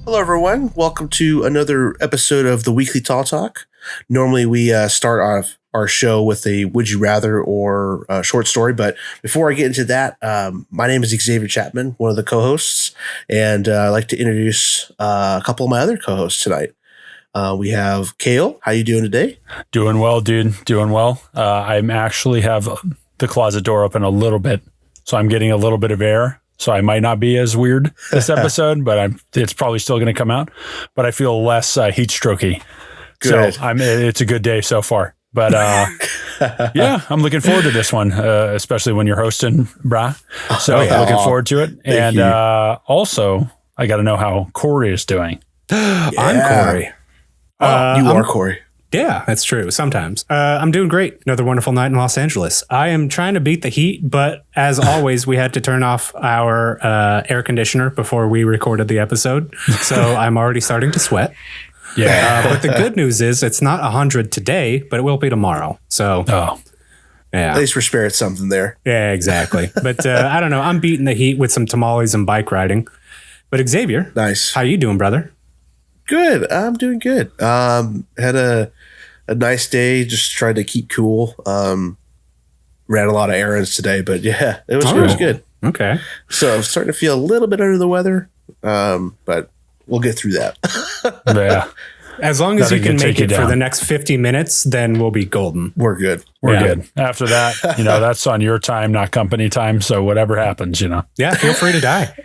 Hello, everyone. Welcome to another episode of the Weekly Tall Talk. Normally, we start off our show with a Would You Rather or a short story. But before I get into that, my name is Xavier Chapman, one of the co-hosts. And I'd like to introduce a couple of my other co-hosts tonight. We have Cale. How you doing today? Doing well, dude. Doing well. I'm actually have the closet door open a little bit, so I'm getting a little bit of air. So I might not be as weird this episode, but it's probably still going to come out. But I feel less heat strokey. Good. So it's a good day so far. But yeah, I'm looking forward to this one, especially when you're hosting, brah. So looking forward to it. And also, I got to know how Corey is doing. I'm Corey. You are Corey. Yeah, that's true. Sometimes. I'm doing great. Another wonderful night in Los Angeles. I am trying to beat the heat, but as always, we had to turn off our air conditioner before we recorded the episode. So I'm already starting to sweat. Yeah. But the good news is it's not 100 today, but it will be tomorrow. So, yeah. At least we're spared something there. Yeah, exactly. But I don't know. I'm beating the heat with some tamales and bike riding. But Xavier, nice. How you doing, brother? Good. I'm doing good. Had a nice day. Just tried to keep cool. Ran a lot of errands today, but yeah, it was good. Okay. So I'm starting to feel a little bit under the weather, but we'll get through that. Yeah. As long as you can make it for the next 50 minutes, then we'll be golden. We're good. We're good. After that, that's on your time, not company time. So whatever happens, Yeah, feel free to die.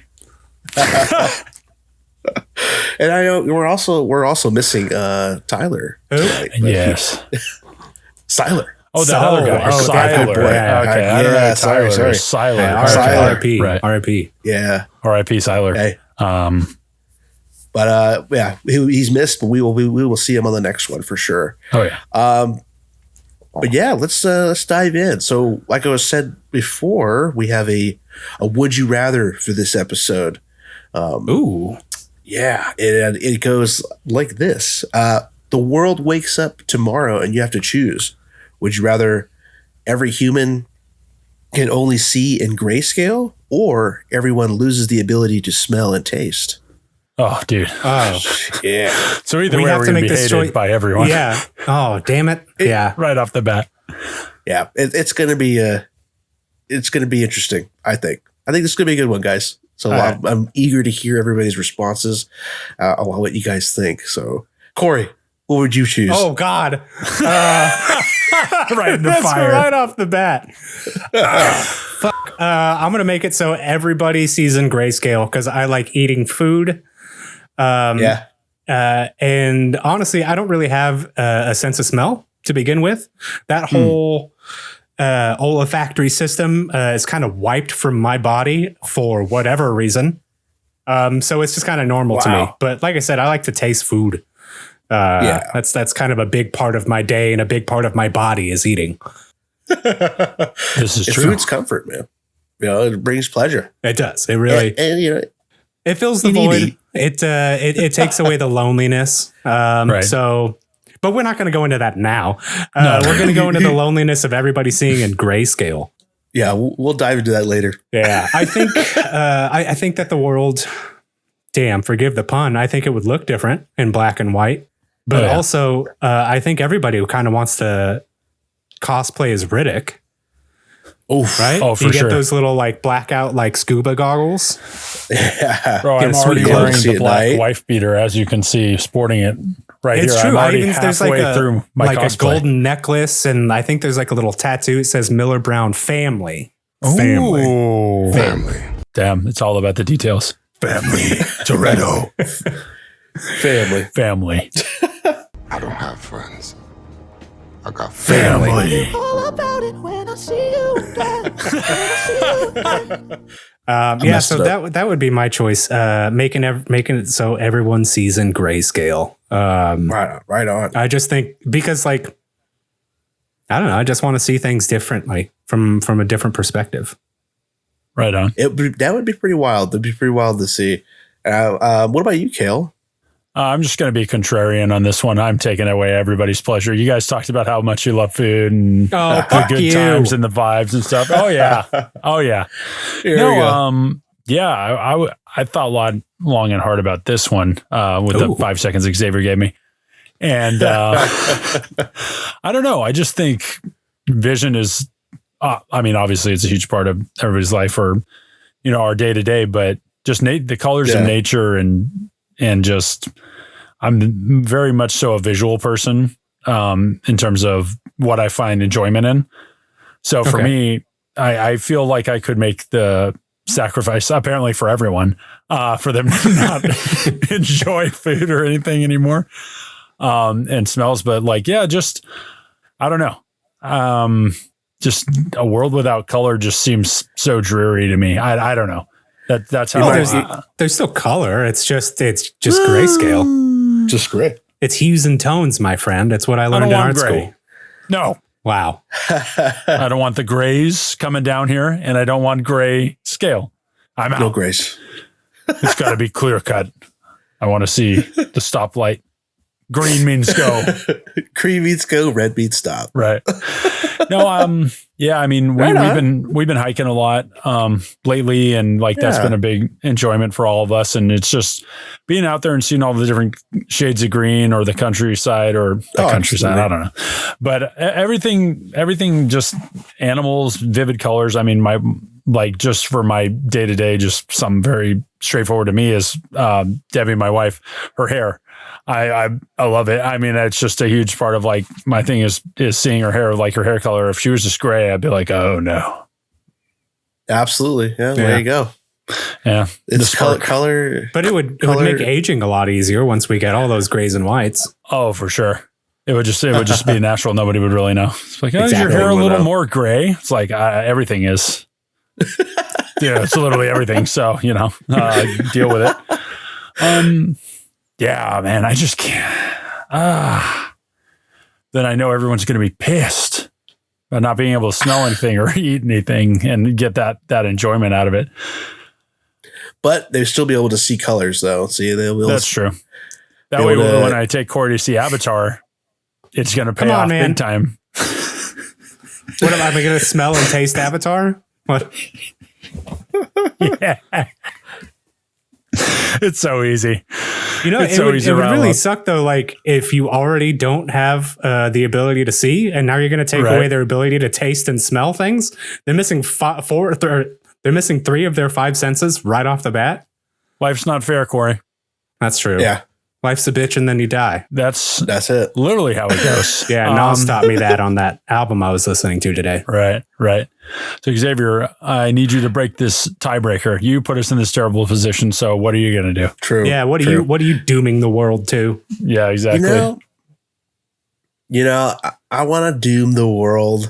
And I know we're also missing Tyler. Tonight, yes. Siler. Oh, the other guy. Siler. Okay. Sorry. Siler. RIP. RIP. Yeah. RIP Siler. Hey. But yeah, he's missed, but we will see him on the next one for sure. Oh yeah. But yeah, let's dive in. So, like I was said before, we have a Would You Rather for this episode. Ooh. Yeah, it goes like this. The world wakes up tomorrow and you have to choose. Would you rather every human can only see in grayscale, or everyone loses the ability to smell and taste? Oh, dude. Oh, yeah. So either way, we're going to be hated by everyone. Yeah. Oh, damn it. Yeah. Right off the bat. Yeah. It's going to be interesting, I think. I think this is going to be a good one, guys. So I'm eager to hear everybody's responses on what you guys think. So, Corey, what would you choose? Oh, God. Right in the That's fire. right off the bat. Fuck. I'm going to make it so everybody sees in grayscale because I like eating food. Yeah. And honestly, I don't really have a sense of smell to begin with. That whole olfactory system is kind of wiped from my body for whatever reason. So it's just kind of normal to me. But like I said, I like to taste food. That's kind of a big part of my day, and a big part of my body is eating. This is true. Food's comfort, man. It brings pleasure. It does. It really. And it fills the void. It takes away the loneliness. Right. So, but we're not going to go into that now. We're going to go into the loneliness of everybody seeing in grayscale. Yeah, we'll dive into that later. Yeah, I think I think that the world, damn, forgive the pun, I think it would look different in black and white. But also, I think everybody kind of wants to cosplay as Riddick. Oh, right. Oh, for you sure. get those little blackout scuba goggles. Yeah. Bro, I'm already wearing the black wife beater, as you can see, sporting it right here. It's true. I'm already there's halfway through my cosplay. A golden necklace, and I think there's a little tattoo. It says Miller Brown family. Ooh. Family. Damn, it's all about the details. Family. Toretto. Family. I don't have friends. I got family. All about it when I see you. Yeah, so that would be my choice. Making it so everyone sees in grayscale. Right on. I just think because I don't know. I just want to see things differently from a different perspective. Right on. That would be pretty wild. That'd be pretty wild to see. What about you, Cale? I'm just going to be contrarian on this one. I'm taking away everybody's pleasure. You guys talked about how much you love food and the good times and the vibes and stuff. Oh yeah. Oh yeah. Here we go. Yeah, I thought long and hard about this one with the 5 seconds Xavier gave me. And I don't know. I just think vision is, I mean, obviously it's a huge part of everybody's life or, our day to day, but just the colors of nature and just, I'm very much so a visual person in terms of what I find enjoyment in. So for me, I feel like I could make the sacrifice, apparently for everyone, for them to not enjoy food or anything anymore. And smells, but just, I don't know. Just a world without color just seems so dreary to me. I don't know. That's how there's still color. It's just grayscale. Just gray. It's hues and tones, my friend. That's what I learned in art school. No. Wow. I don't want the grays coming down here, and I don't want gray scale. I'm out. No grays. It's got to be clear cut. I want to see the stoplight. Green means go. Green means go. Red means stop. Right. No. Yeah. I mean, we've been hiking a lot lately, and that's been a big enjoyment for all of us. And it's just being out there and seeing all the different shades of green, or the countryside, or the countryside. Absolutely. I don't know, but everything, just animals, vivid colors. I mean, just for my day to day, just something very straightforward to me is Debbie, my wife, her hair. I love it. I mean, it's just a huge part of my thing is seeing her hair, her hair color. If she was just gray, I'd be like, oh no. Absolutely. Yeah. There you go. Yeah. It's color. But it would make aging a lot easier once we get all those grays and whites. Oh, for sure. It would just be natural. Nobody would really know. It's like, is your hair a little more gray? It's like, everything is. Yeah, it's literally everything. So, deal with it. Yeah, man, I just can't. Then I know everyone's going to be pissed about not being able to smell anything or eat anything and get that enjoyment out of it. But they'll still be able to see colors, though. See, that's true. That way, when I take Corey to see Avatar, it's going to pay off big time. What am I going to smell and taste Avatar? What? Yeah. It's so easy. It would really suck though. If you already don't have the ability to see, and now you're going to take away their ability to taste and smell things. They're missing they're missing 3 of their 5 senses right off the bat. Life's not fair, Corey. That's true. Yeah. Life's a bitch and then you die. That's it. Literally how it goes. Yeah, Nas taught me that on that album I was listening to today. Right. So Xavier, I need you to break this tiebreaker. You put us in this terrible position. So what are you going to do? True. Yeah. What are you dooming the world to? Yeah, exactly. I want to doom the world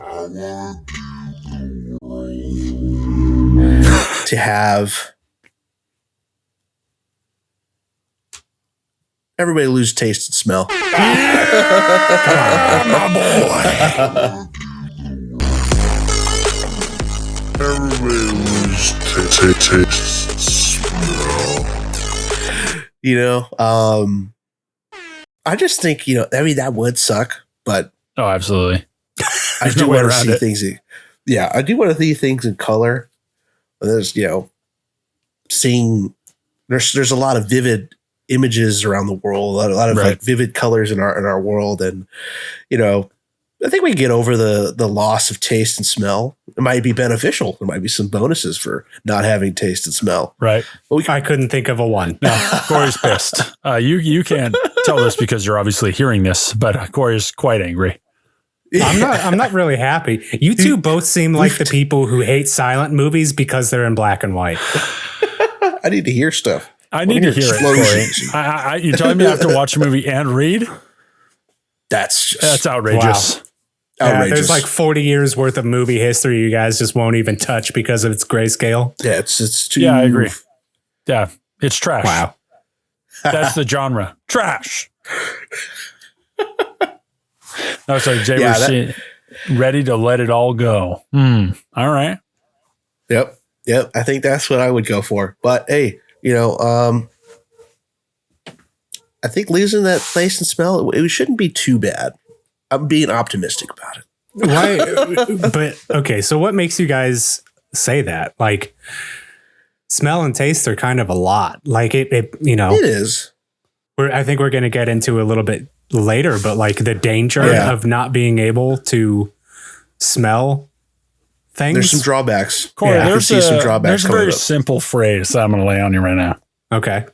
to have everybody lose taste and smell. Come on, my boy. Everybody lose taste and smell. I just think, that would suck, but oh, absolutely. I do want to see things. I do want to see things in color. There's, seeing there's a lot of vivid images around the world, a lot of vivid colors in our world. And, I think we can get over the loss of taste and smell. It might be beneficial. There might be some bonuses for not having taste and smell. Right. I couldn't think of a one. No, Corey's pissed. You can't tell this because you're obviously hearing this, but Corey's quite angry. I'm not really happy. You two both seem like the people who hate silent movies because they're in black and white. I need to hear stuff. I need to hear it, Corey. You telling me I have to watch a movie and read? That's outrageous. Wow. Yeah, there's 40 years worth of movie history you guys just won't even touch because of its grayscale. Yeah, it's too. Yeah, I agree. Yeah, it's trash. Wow. That's the genre. Trash. No, sorry, Jay was ready to let it all go. All right. Yep. I think that's what I would go for. But hey, I think losing that taste and smell, it shouldn't be too bad. I'm being optimistic about it. Why? But okay, so what makes you guys say that? smell and taste are kind of a lot. Like it It is. I think we're going to get into a little bit later, but like the danger of not being able to smell things. There's some drawbacks. Corey, I can see some drawbacks there's a coming very up. simple phrase that I'm going to lay on you right now. Okay.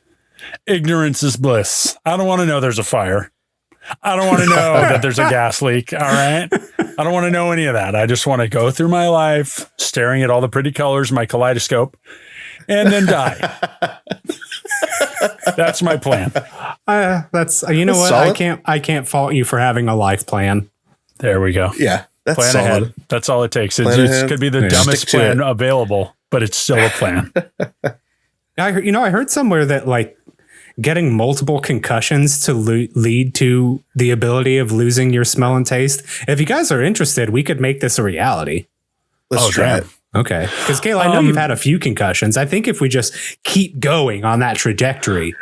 Ignorance is bliss. I don't want to know there's a fire. I don't want to know that there's a gas leak. All right. I don't want to know any of that. I just want to go through my life staring at all the pretty colors in my kaleidoscope and then die. That's my plan. That's what? solid. I can't fault you for having a life plan. There we go. Yeah, that's Plan solid. ahead. That's all it takes. It Plan ahead. could be the Yeah. dumbest Stick to plan it. available, but it's still a plan. I heard somewhere that like getting multiple concussions to lead to the ability of losing your smell and taste. If you guys are interested, we could make this a reality. Let's try damn. it. Okay. Because Cale, I know you've had a few concussions. I think if we just keep going on that trajectory,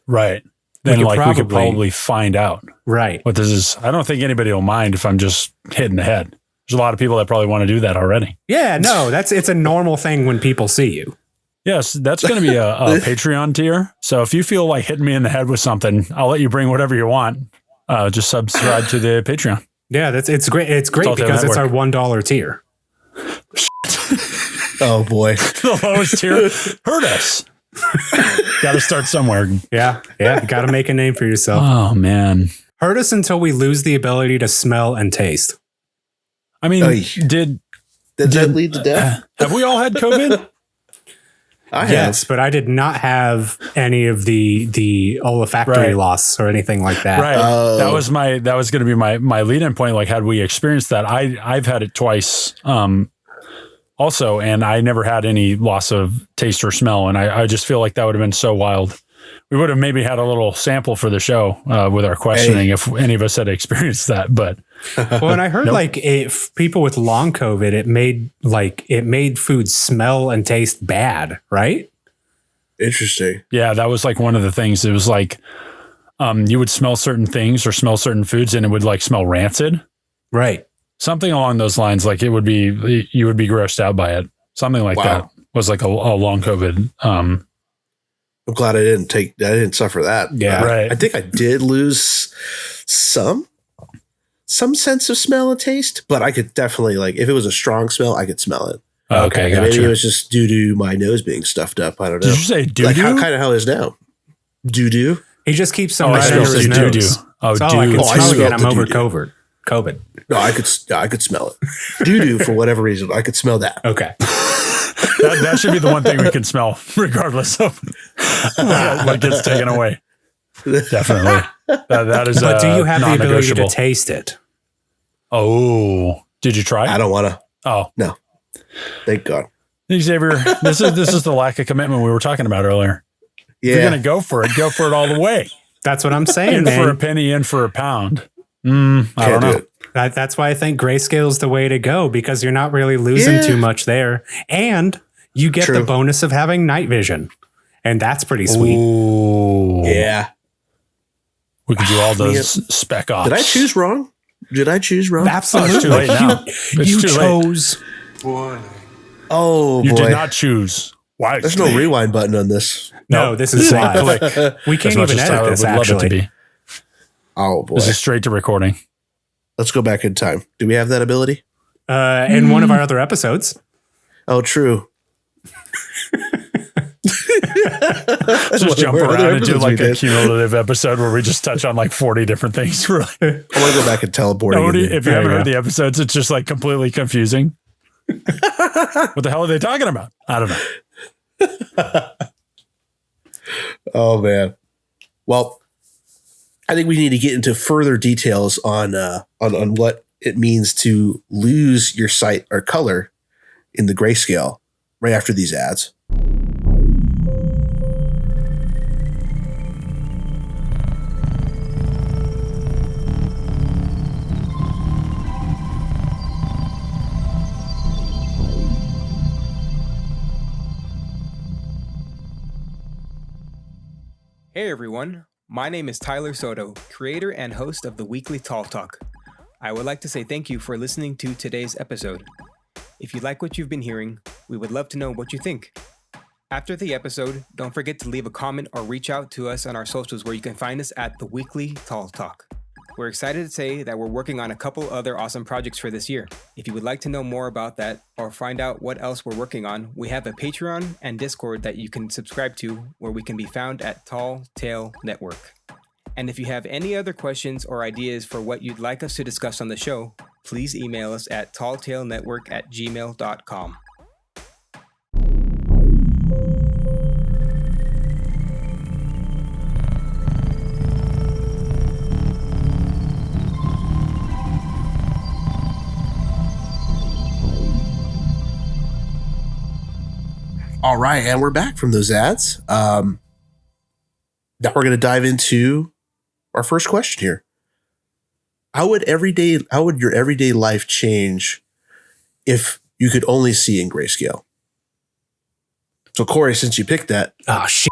Right. Then could we could probably- probably find out right. what this is. I don't think anybody will mind if I'm just hitting the head. There's a lot of people that probably want to do that already. Yeah, no, it's a normal thing when people see you. Yes, that's going to be a Patreon tier. So if you feel like hitting me in the head with something, I'll let you bring whatever you want. Just subscribe to the Patreon. Yeah, it's great. It's great Salted because it's our Network. $1 tier. Oh boy. The lowest tier hurt us. Got to start somewhere. Yeah, you got to make a name for yourself. Oh, man. Hurt us until we lose the ability to smell and taste. I mean, Oy. did that lead to death? have we all had COVID? I Yes, have. but I did not have any of the olfactory Right. loss or anything like that. Right. Oh. That was going to be my lead-in point. Like, had we experienced that? I've had it twice. Also, and I never had any loss of taste or smell. And I just feel like that would have been so wild. We would have maybe had a little sample for the show with our questioning if any of us had experienced that. But Well, and I heard like if people with long COVID, it made food smell and taste bad, right? Interesting. yeah, that was like one of the things. It was like you would smell certain things or smell certain foods and it would like smell rancid. Right. Something along those lines. Like you would be grossed out by it. Something like Wow. that was like a long COVID. I'm glad I didn't suffer that. Yeah. Right. I think I did lose some sense of smell and taste, but I could definitely, like, if it was a strong smell, I could smell it. Okay, And maybe it gotcha. was just due to my nose being stuffed up. I don't know. Did you say doo Like doo? kind of how it is now. Doo-doo? He just keeps them Oh, I right still under his say nose. doo-doo. Oh, That's all I doo. can Oh, I smell smelled again. the I'm over doo-doo. COVID. No, I could smell it. Doo-doo, for whatever reason, I could smell that. Okay. That should be the one thing we can smell, regardless of what gets taken away. Definitely. That is. But do you have the ability to non-negotiable. taste it? Oh, did you try? I don't want to. Oh, No. Thank God. Xavier, this is the lack of commitment we were talking about earlier. If you're Yeah. gonna go for it all the way. That's what I'm saying, In for a man. penny, in for a pound. I Can't don't do know. it. That's why I think grayscale is the way to go because you're not really losing Yeah. too much there, and you get the True. bonus of having night vision, and that's pretty sweet. Ooh. Yeah. We could do all those spec ops. Did I choose wrong? Absolutely, Oh, it's too late now. It's you too late. chose. Oh, You boy. did not choose. Why? There's no rewind button on this. No, this is live. Click. We can't As much even as edit Tyler this. would love it to Actually, be. Oh, boy. This is straight to recording. Let's go back in time. Do we have that ability? in one of our other episodes. Oh, true. Just jump What other around and do episodes like we a did? cumulative episode where we just touch on like 40 different things. We're like, I want to go back and teleport. nobody, if you There haven't you heard go. the episodes, it's just like completely confusing. What the hell are they talking about? I don't know. Oh, man. Well, I think we need to get into further details on what it means to lose your sight or color in the grayscale right after these ads. Hey everyone, my name is Tyler Soto, creator and host of the Weekly Talk. I would like to say thank you for listening to today's episode. If you like what you've been hearing, we would love to know what you think. After the episode, don't forget to leave a comment or reach out to us on our socials where you can find us at the Weekly Tall Talk. We're excited to say that we're working on a couple other awesome projects for this year. If you would like to know more about that or find out what else we're working on, we have a Patreon and Discord that you can subscribe to where we can be found at Tall Tale Network. And if you have any other questions or ideas for what you'd like us to discuss on the show, please email us at talltalenetwork@gmail.com. All right, and we're back from those ads. Now we're going to dive into our first question here. How would your everyday life change if you could only see in grayscale? So Corey, since you picked that, Oh shit!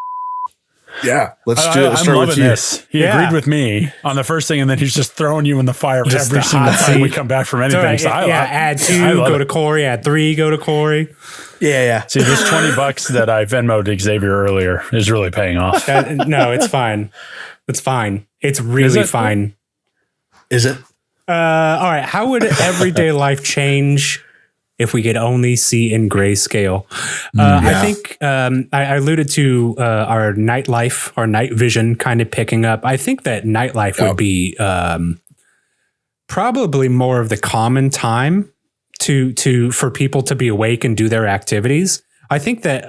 yeah, let's do it. Let's I'm start with loving you. this. He agreed with me on the first thing, and then he's just throwing you in the fire Just every the single hot time we seat. come back from anything. So add 2, I love go it. to Corey. Add 3, go to Corey. Yeah. See, this $20 that I Venmoed Xavier earlier is really paying off. No, it's fine. It's fine. It's really it? fine. Is it? All right. How would everyday life change if we could only see in grayscale? I think I alluded to our nightlife, our night vision kind of picking up. I think that nightlife would be probably more of the common time for people to be awake and do their activities. I think that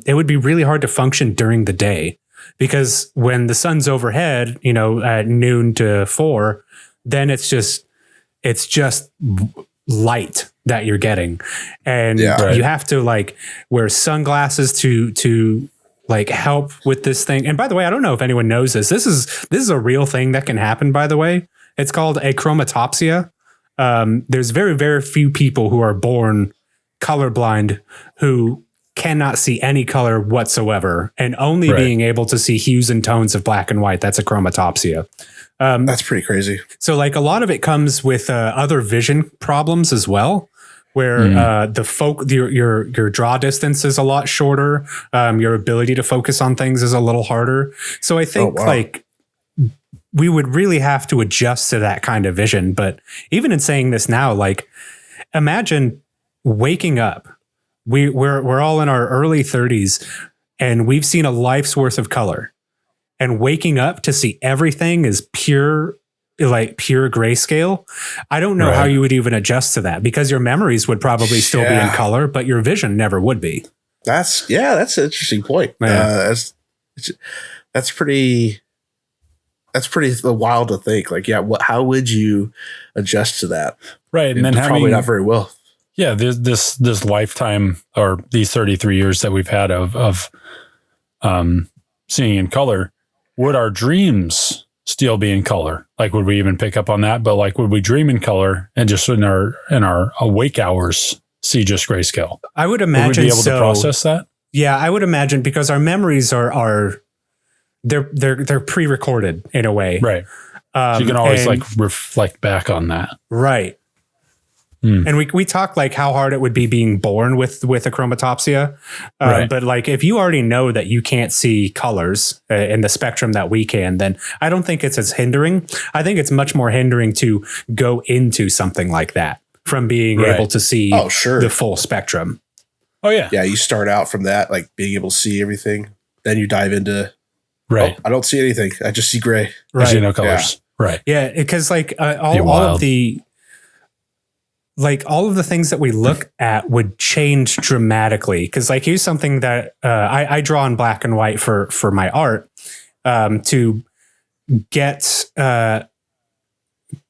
it would be really hard to function during the day because when the sun's overhead, at noon to 4, then it's just light that you're getting. And you have to wear sunglasses to help with this thing. And by the way, I don't know if anyone knows this. This is a real thing that can happen, by the way. It's called achromatopsia. There's very, very few people who are born colorblind who cannot see any color whatsoever and only being able to see hues and tones of black and white. That's achromatopsia. That's pretty crazy. So a lot of it comes with other vision problems as well, where your draw distance is a lot shorter. Your ability to focus on things is a little harder. So I think we would really have to adjust to that kind of vision. But even in saying this now, imagine waking up. We're all in our early 30s and we've seen a life's worth of color, and waking up to see everything is pure grayscale. I don't know how you would even adjust to that because your memories would probably still be in color, but your vision never would be. That's an interesting point. That's pretty wild to think. How would you adjust to that? Right. And then probably not very well. Yeah, this lifetime or these 33 years that we've had of seeing in color, would our dreams still be in color? Would we even pick up on that? But would we dream in color and just in our awake hours see just grayscale? I would imagine. Would we be able to process that? Yeah, I would imagine because our memories are they're pre-recorded in a way, right? So you can always reflect back on that, right? And we talk how hard it would be being born with achromatopsia. But if you already know that you can't see colors in the spectrum that we can, then I don't think it's as hindering. I think it's much more hindering to go into something like that from being able to see the full spectrum. Oh yeah. Yeah. You start out from that, being able to see everything. Then you dive into, I don't see anything. I just see gray. I see no colors. Yeah. Right. Yeah. Because all of the things that we look at would change dramatically. Because here's something that I draw in black and white for my art to get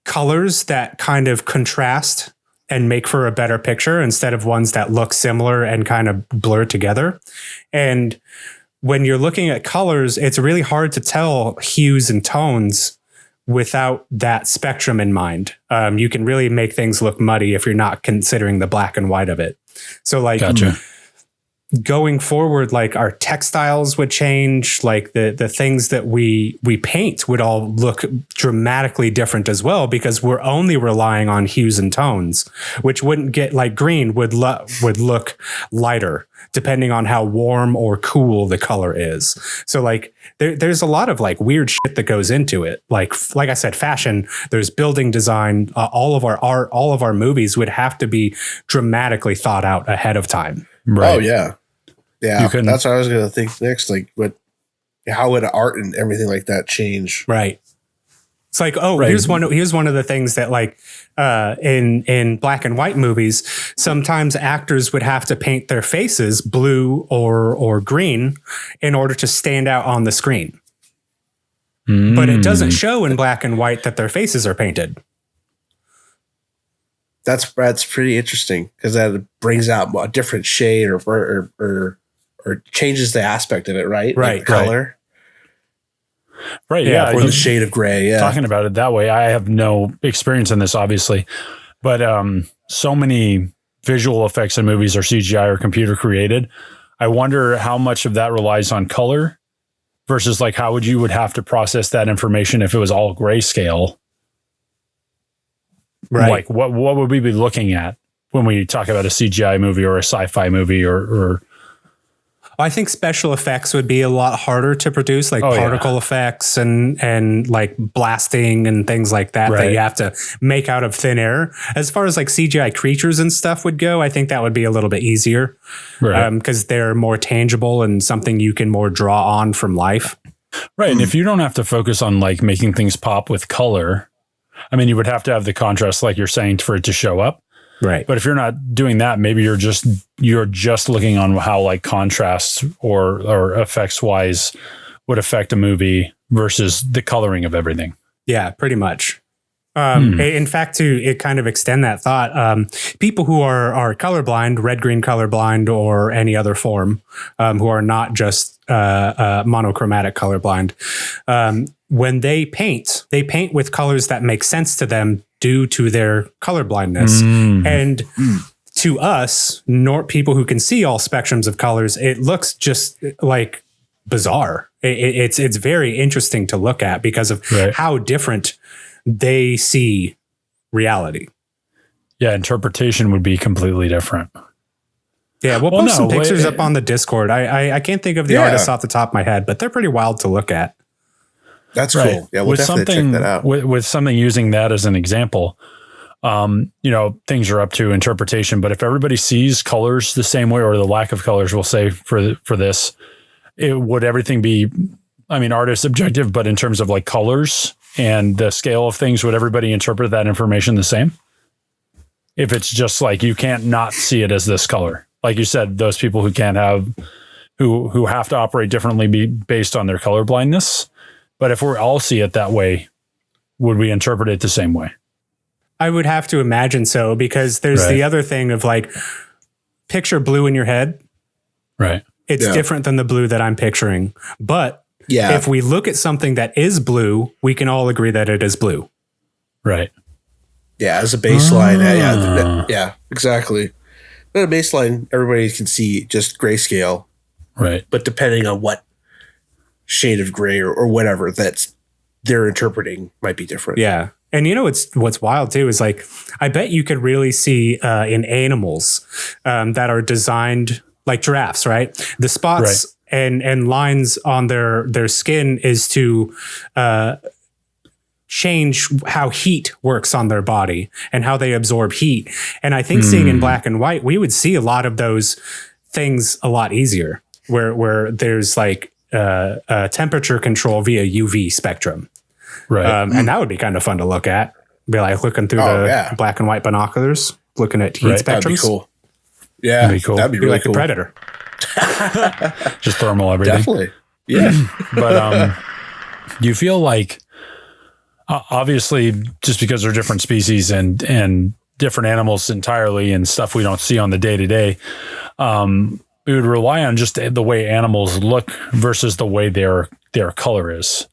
colors that kind of contrast and make for a better picture instead of ones that look similar and kind of blur together. And when you're looking at colors, it's really hard to tell hues and tones without that spectrum in mind. You can really make things look muddy if you're not considering the black and white of it. So gotcha. Going forward, our textiles would change, the things that we paint would all look dramatically different as well, because we're only relying on hues and tones, which wouldn't get green would look lighter depending on how warm or cool the color is. So like there's a lot of like weird shit that goes into it. Like I said, fashion, there's building design, all of our art, all of our movies would have to be dramatically thought out ahead of time. Right. Oh yeah. Yeah. That's what I was going to think next. Like how would art and everything like that change? Right. It's like, here's one of the things that like in black and white movies, sometimes actors would have to paint their faces blue or green in order to stand out on the screen. But it doesn't show in black and white that their faces are painted. That's pretty interesting because that brings out a different shade or changes the aspect of it, right? Right. Like color. Right. Yeah. Or the shade of gray. Yeah. Talking about it that way, I have no experience in this, obviously, but so many visual effects in movies are CGI or computer created. I wonder how much of that relies on color versus like how you would have to process that information if it was all grayscale. Right. Like what would we be looking at when we talk about a CGI movie or a sci-fi movie or I think special effects would be a lot harder to produce, like particle effects and like blasting and things like that that you have to make out of thin air. As far as like CGI creatures and stuff would go, I think that would be a little bit easier because they're more tangible and something you can more draw on from life. Right. And if you don't have to focus on like making things pop with color, I mean, you would have to have the contrast, like you're saying, for it to show up. Right. But if you're not doing that, maybe you're just looking on how like contrast or effects wise would affect a movie versus the coloring of everything. Yeah, pretty much. In fact, to kind of extend that thought, people who are colorblind, red-green colorblind, or any other form, who are not just monochromatic colorblind, when they paint with colors that make sense to them due to their colorblindness. And to us, people who can see all spectrums of colors, it looks just like bizarre. It's very interesting to look at because of how different they see reality. Yeah, interpretation would be completely different. Yeah, we'll post some pictures up on the Discord. I can't think of the artists off the top of my head, but they're pretty wild to look at. That's cool. Yeah, we'll definitely check that out. With something using that as an example, things are up to interpretation. But if everybody sees colors the same way, or the lack of colors, we'll say for this, would everything be? I mean, art is subjective, but in terms of like colors and the scale of things, would everybody interpret that information the same? If it's just like you can't not see it as this color, like you said, those people who can't have, who have to operate differently based on their color blindness. But if we all see it that way, would we interpret it the same way? I would have to imagine so, because there's the other thing of like, picture blue in your head. Right. It's different than the blue that I'm picturing. But if we look at something that is blue, we can all agree that it is blue. Right. Yeah, as a baseline. Yeah, exactly. But a baseline, everybody can see just grayscale. Right. But depending on what shade of gray or whatever that's they're interpreting might be different. Yeah. And what's wild too is like, I bet you could really see in animals that are designed like giraffes, right? The spots and lines on their skin is to change how heat works on their body and how they absorb heat. And I think seeing in black and white, we would see a lot of those things a lot easier where there's like temperature control via UV spectrum. Right. And that would be kind of fun to look at. Be like looking through the black and white binoculars, looking at heat spectrums. That'd be cool. Yeah. That'd be cool. That'd be really like cool. a predator. Just thermal everything. Definitely. Yeah. But do you feel like, obviously, just because they're different species and different animals entirely and stuff we don't see on the day-to-day, we would rely on just the way animals look versus the way their color is,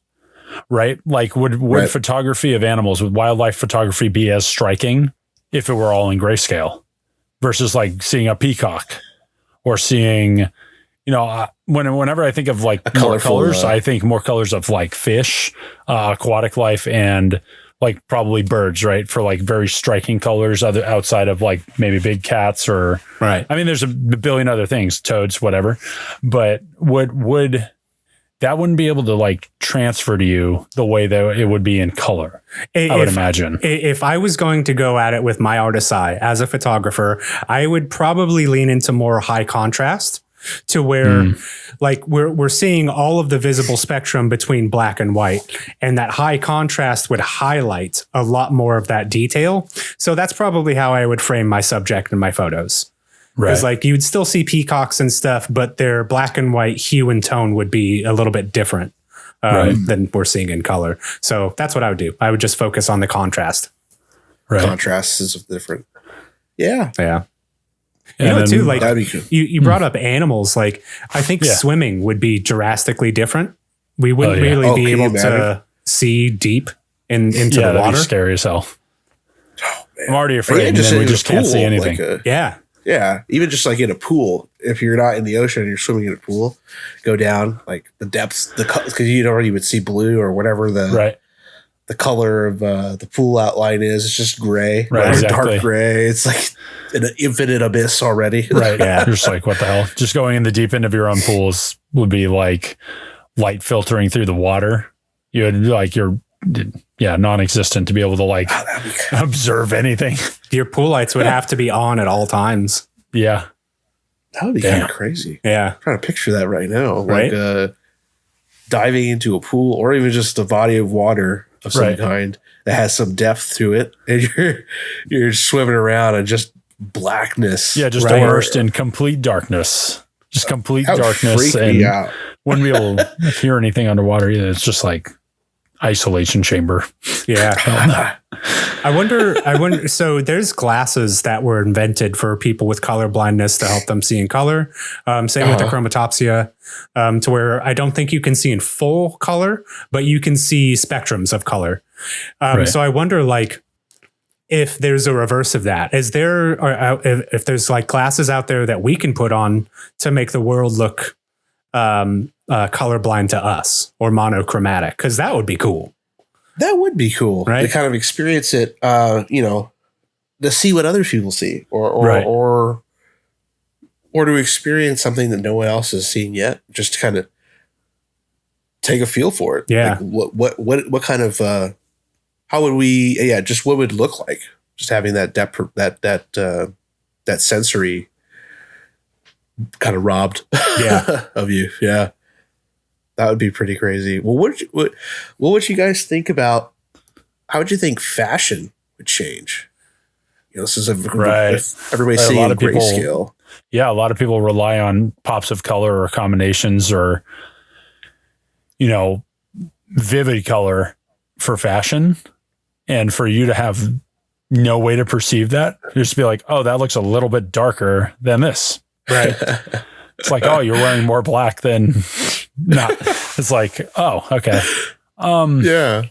right? Like would photography of animals, would wildlife photography be as striking if it were all in grayscale versus like seeing a peacock or seeing, whenever I think of like more colors, I think more colors of like fish, aquatic life, and like probably birds, right? For like very striking colors outside of like maybe big cats or, Right. I mean, there's a billion other things, toads, whatever, but would that wouldn't be able to like transfer to you the way that it would be in color. I would imagine. If I was going to go at it with my artist's eye as a photographer, I would probably lean into more high contrast to where like we're seeing all of the visible spectrum between black and white, and that high contrast would highlight a lot more of that detail. So that's probably how I would frame my subject in my photos. Because like you'd still see peacocks and stuff, but their black and white hue and tone would be a little bit different than we're seeing in color. So that's what I would do. I would just focus on the contrast. Right. Contrast is different. Yeah. Yeah. You know, too, like you brought up animals. Like I think swimming would be drastically different. We wouldn't really be able to see deep into the water. That'd be scary as hell. Oh, I'm already afraid. And then we just can't see anything. Like yeah. Even just like in a pool, if you're not in the ocean and you're swimming in a pool, go down like the depths, because you don't even see blue or whatever the color of the pool outline is. It's just gray, dark gray. It's like an infinite abyss already. Right. Yeah. You're just like, what the hell? Just going in the deep end of your own pools would be like light filtering through the water. You would like non-existent to be able to like observe anything. Your pool lights would have to be on at all times. Yeah. That would be kind of crazy. Yeah. I'm trying to picture that right now. Like diving into a pool or even just a body of water of some kind that has some depth to it, and you're swimming around and just blackness. Yeah, just immersed in complete darkness. Just complete darkness, and wouldn't be able to hear anything underwater either. It's just like isolation chamber. Yeah. I wonder. So there's glasses that were invented for people with color blindness to help them see in color. Same with the chromatopsia, to where I don't think you can see in full color, but you can see spectrums of color. So I wonder, like, if there's a reverse of that. Is there, or if there's like glasses out there that we can put on to make the world look colorblind to us or monochromatic? Because that would be cool. That would be cool, right? To kind of experience it, to see what other people see, or to experience something that no one else has seen yet. Just to kind of take a feel for it. Yeah. Like what kind of how would we? Yeah, just what would it look like? Just having that depth, that sensory kind of robbed of you. Yeah. That would be pretty crazy. Well, what would you guys think about? How would you think fashion would change? This is everybody's seeing a lot of grayscale. Yeah, a lot of people rely on pops of color or combinations or, vivid color for fashion, and for you to have no way to perceive that, you just be like, oh, that looks a little bit darker than this. Right. It's like, oh, you're wearing more black than not. It's like, oh, okay. Yeah.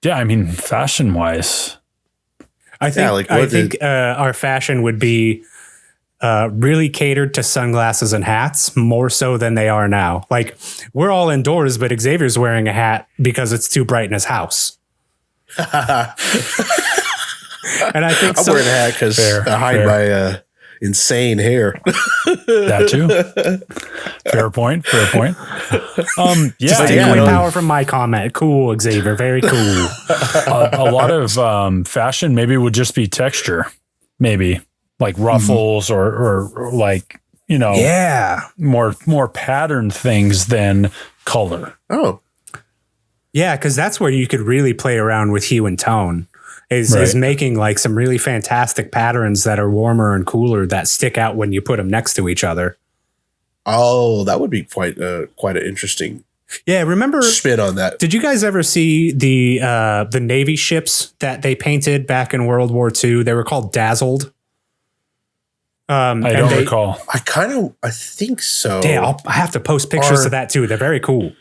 I mean, fashion wise, I think our fashion would be really catered to sunglasses and hats more so than they are now. Like, we're all indoors, but Xavier's wearing a hat because it's too bright in his house. And I think I'm wearing a hat because I hide my insane hair. That too. Fair point. Just take away power from my comment. Cool, Xavier. Very cool. A lot of fashion maybe would just be texture. Maybe like ruffles or like, more patterned things than color. Oh. Yeah, because that's where you could really play around with hue and tone. Is making like some really fantastic patterns that are warmer and cooler that stick out when you put them next to each other. Oh, that would be quite an interesting. Yeah, remember spin on that. Did you guys ever see the Navy ships that they painted back in World War II? They were called Dazzled. I don't recall. I think so. Damn, I have to post pictures of that too. They're very cool.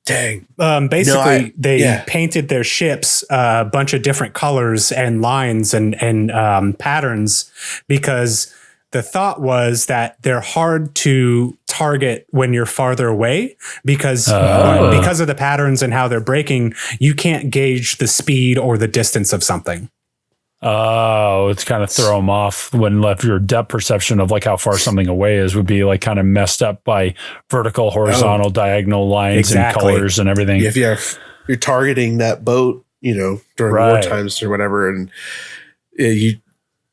Dang. Basically, they painted their ships a bunch of different colors and lines and patterns because the thought was that they're hard to target when you're farther away because of the patterns and how they're breaking. You can't gauge the speed or the distance of something. Oh, it's kind of throw them off when left. Your depth perception of like how far something away is would be like kind of messed up by vertical, horizontal, diagonal lines and colors and everything. If you're targeting that boat, during war times or whatever, and you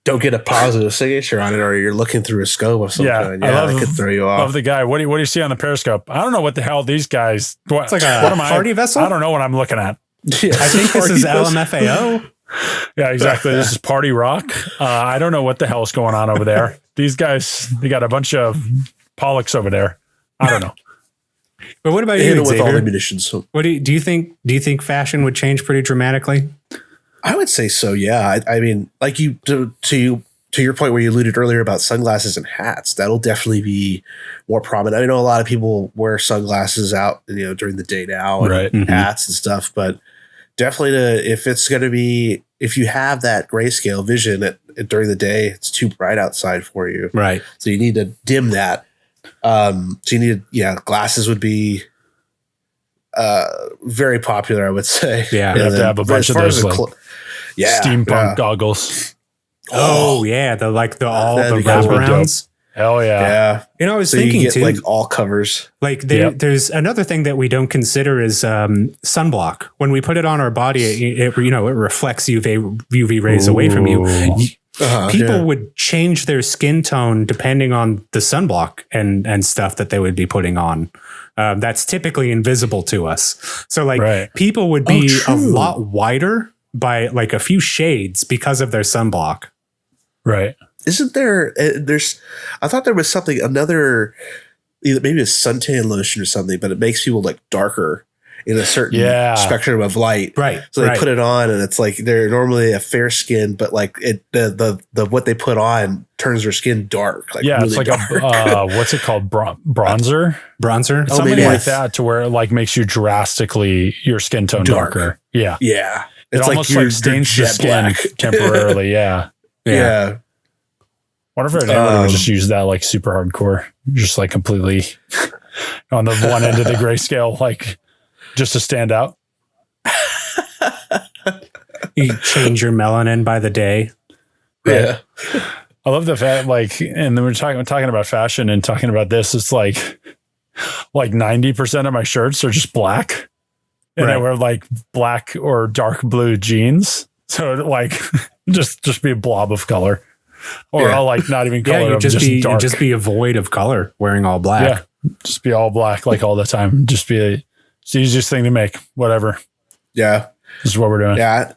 don't get a positive signature on it, or you're looking through a scope of some kind. Yeah, that could throw you off. Love the guy. What do you see on the periscope? I don't know what the hell these guys. It's like a party vessel. I don't know what I'm looking at. Yeah, I think this is LMFAO. Yeah, exactly. This is Party Rock. I don't know what the hell's going on over there. These guys, they got a bunch of Pollux over there. I don't know. But what about you, with all the munitions? So. What do you think? Do you think fashion would change pretty dramatically? I would say so. Yeah. I mean, like to your point where you alluded earlier about sunglasses and hats, that'll definitely be more prominent. I know a lot of people wear sunglasses out, during the day now, and hats and stuff, but definitely if you have that grayscale vision during the day, it's too bright outside for you. Right. So you need to dim that. So you need, glasses would be very popular, I would say. Yeah. You have to have a bunch of those steampunk goggles. Oh yeah. The wraparounds. Hell yeah. Yeah. I was thinking you get too, like all covers. Like there's another thing that we don't consider is sunblock. When we put it on our body, it reflects UV rays away from you. People would change their skin tone depending on the sunblock and stuff that they would be putting on. That's typically invisible to us. So people would be a lot whiter by like a few shades because of their sunblock. Right. Isn't there, I thought there was maybe a suntan lotion or something, but it makes people like darker in a certain spectrum of light. Right. So they put it on and it's like, they're normally a fair skin, but like the what they put on turns their skin dark. Like it's like dark. What's it called? Bronzer? Something like that to where it like makes you drastically, your skin tone darker. Yeah. Yeah. It's almost like stains the skin temporarily. Yeah. What if everybody would just use that like super hardcore, just like completely on the one end of the grayscale, like just to stand out? You change your melanin by the day. Right? Yeah. I love the fact, like, and then we're talking about fashion and talking about this. It's like 90% of my shirts are just black, and I wear like black or dark blue jeans. So like just be a blob of color. Or I'll like not even color. You just be a void of color wearing all black. Yeah. Just be all black like all the time. It's the easiest thing to make. Whatever. Yeah. This is what we're doing. Yeah.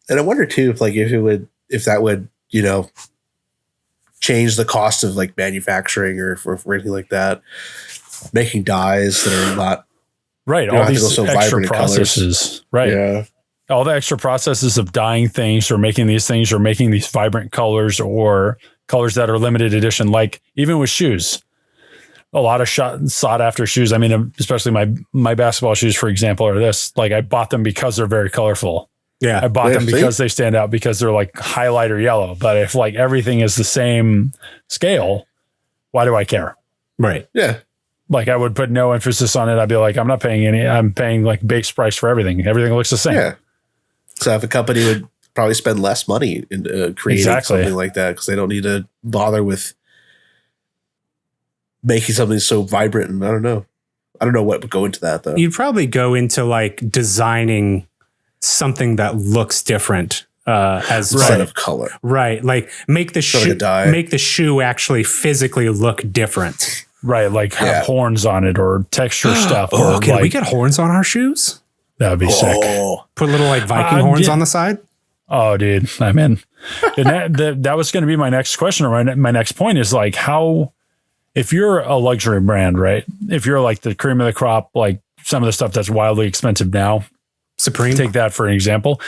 And I wonder too if that would, change the cost of like manufacturing or anything like that. Making dyes that are not all these extra processes. Right. Yeah. All the extra processes of dyeing things or making these things or making these vibrant colors or colors that are limited edition, like even with shoes, a lot of sought after shoes. I mean, especially my basketball shoes, for example, are this. Like I bought them because they're very colorful. Yeah. I bought them because they stand out because they're like highlighter yellow. But if like everything is the same scale, why do I care? Right. Yeah. Like I would put no emphasis on it. I'd be like, I'm not paying I'm paying like base price for everything. Everything looks the same. Yeah. So if a company would probably spend less money in creating something like that because they don't need to bother with making something so vibrant. And I don't know what would go into that though. You'd probably go into like designing something that looks different as set of color. Right. Like make the shoe actually physically look different. Right. Like have horns on it or texture stuff. Can we get horns on our shoes? That would be sick. Put little like Viking horns on the side. Oh, dude, I'm in. And that was going to be my next question, or my next point is like how, if you're a luxury brand, right? If you're like the cream of the crop, like some of the stuff that's wildly expensive now, Supreme, take that for an example.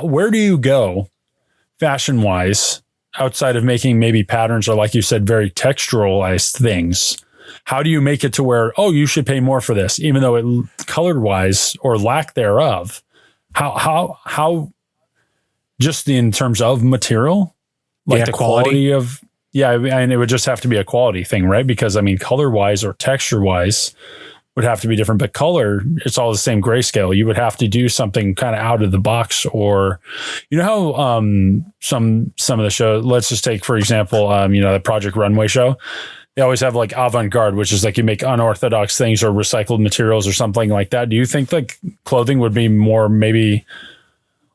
Where do you go fashion wise outside of making maybe patterns or like you said, very texturalized things? How do you make it to where, you should pay more for this, even though it colored wise or lack thereof? How just in terms of material, like the quality of, Yeah, I mean, it would just have to be a quality thing, right? Because I mean, color wise or texture wise would have to be different, but color, it's all the same grayscale. You would have to do something kind of out of the box, or you know how some of the shows, let's just take for example, the Project Runway show. They always have like avant-garde, which is like you make unorthodox things or recycled materials or something like that. Do you think like clothing would be more maybe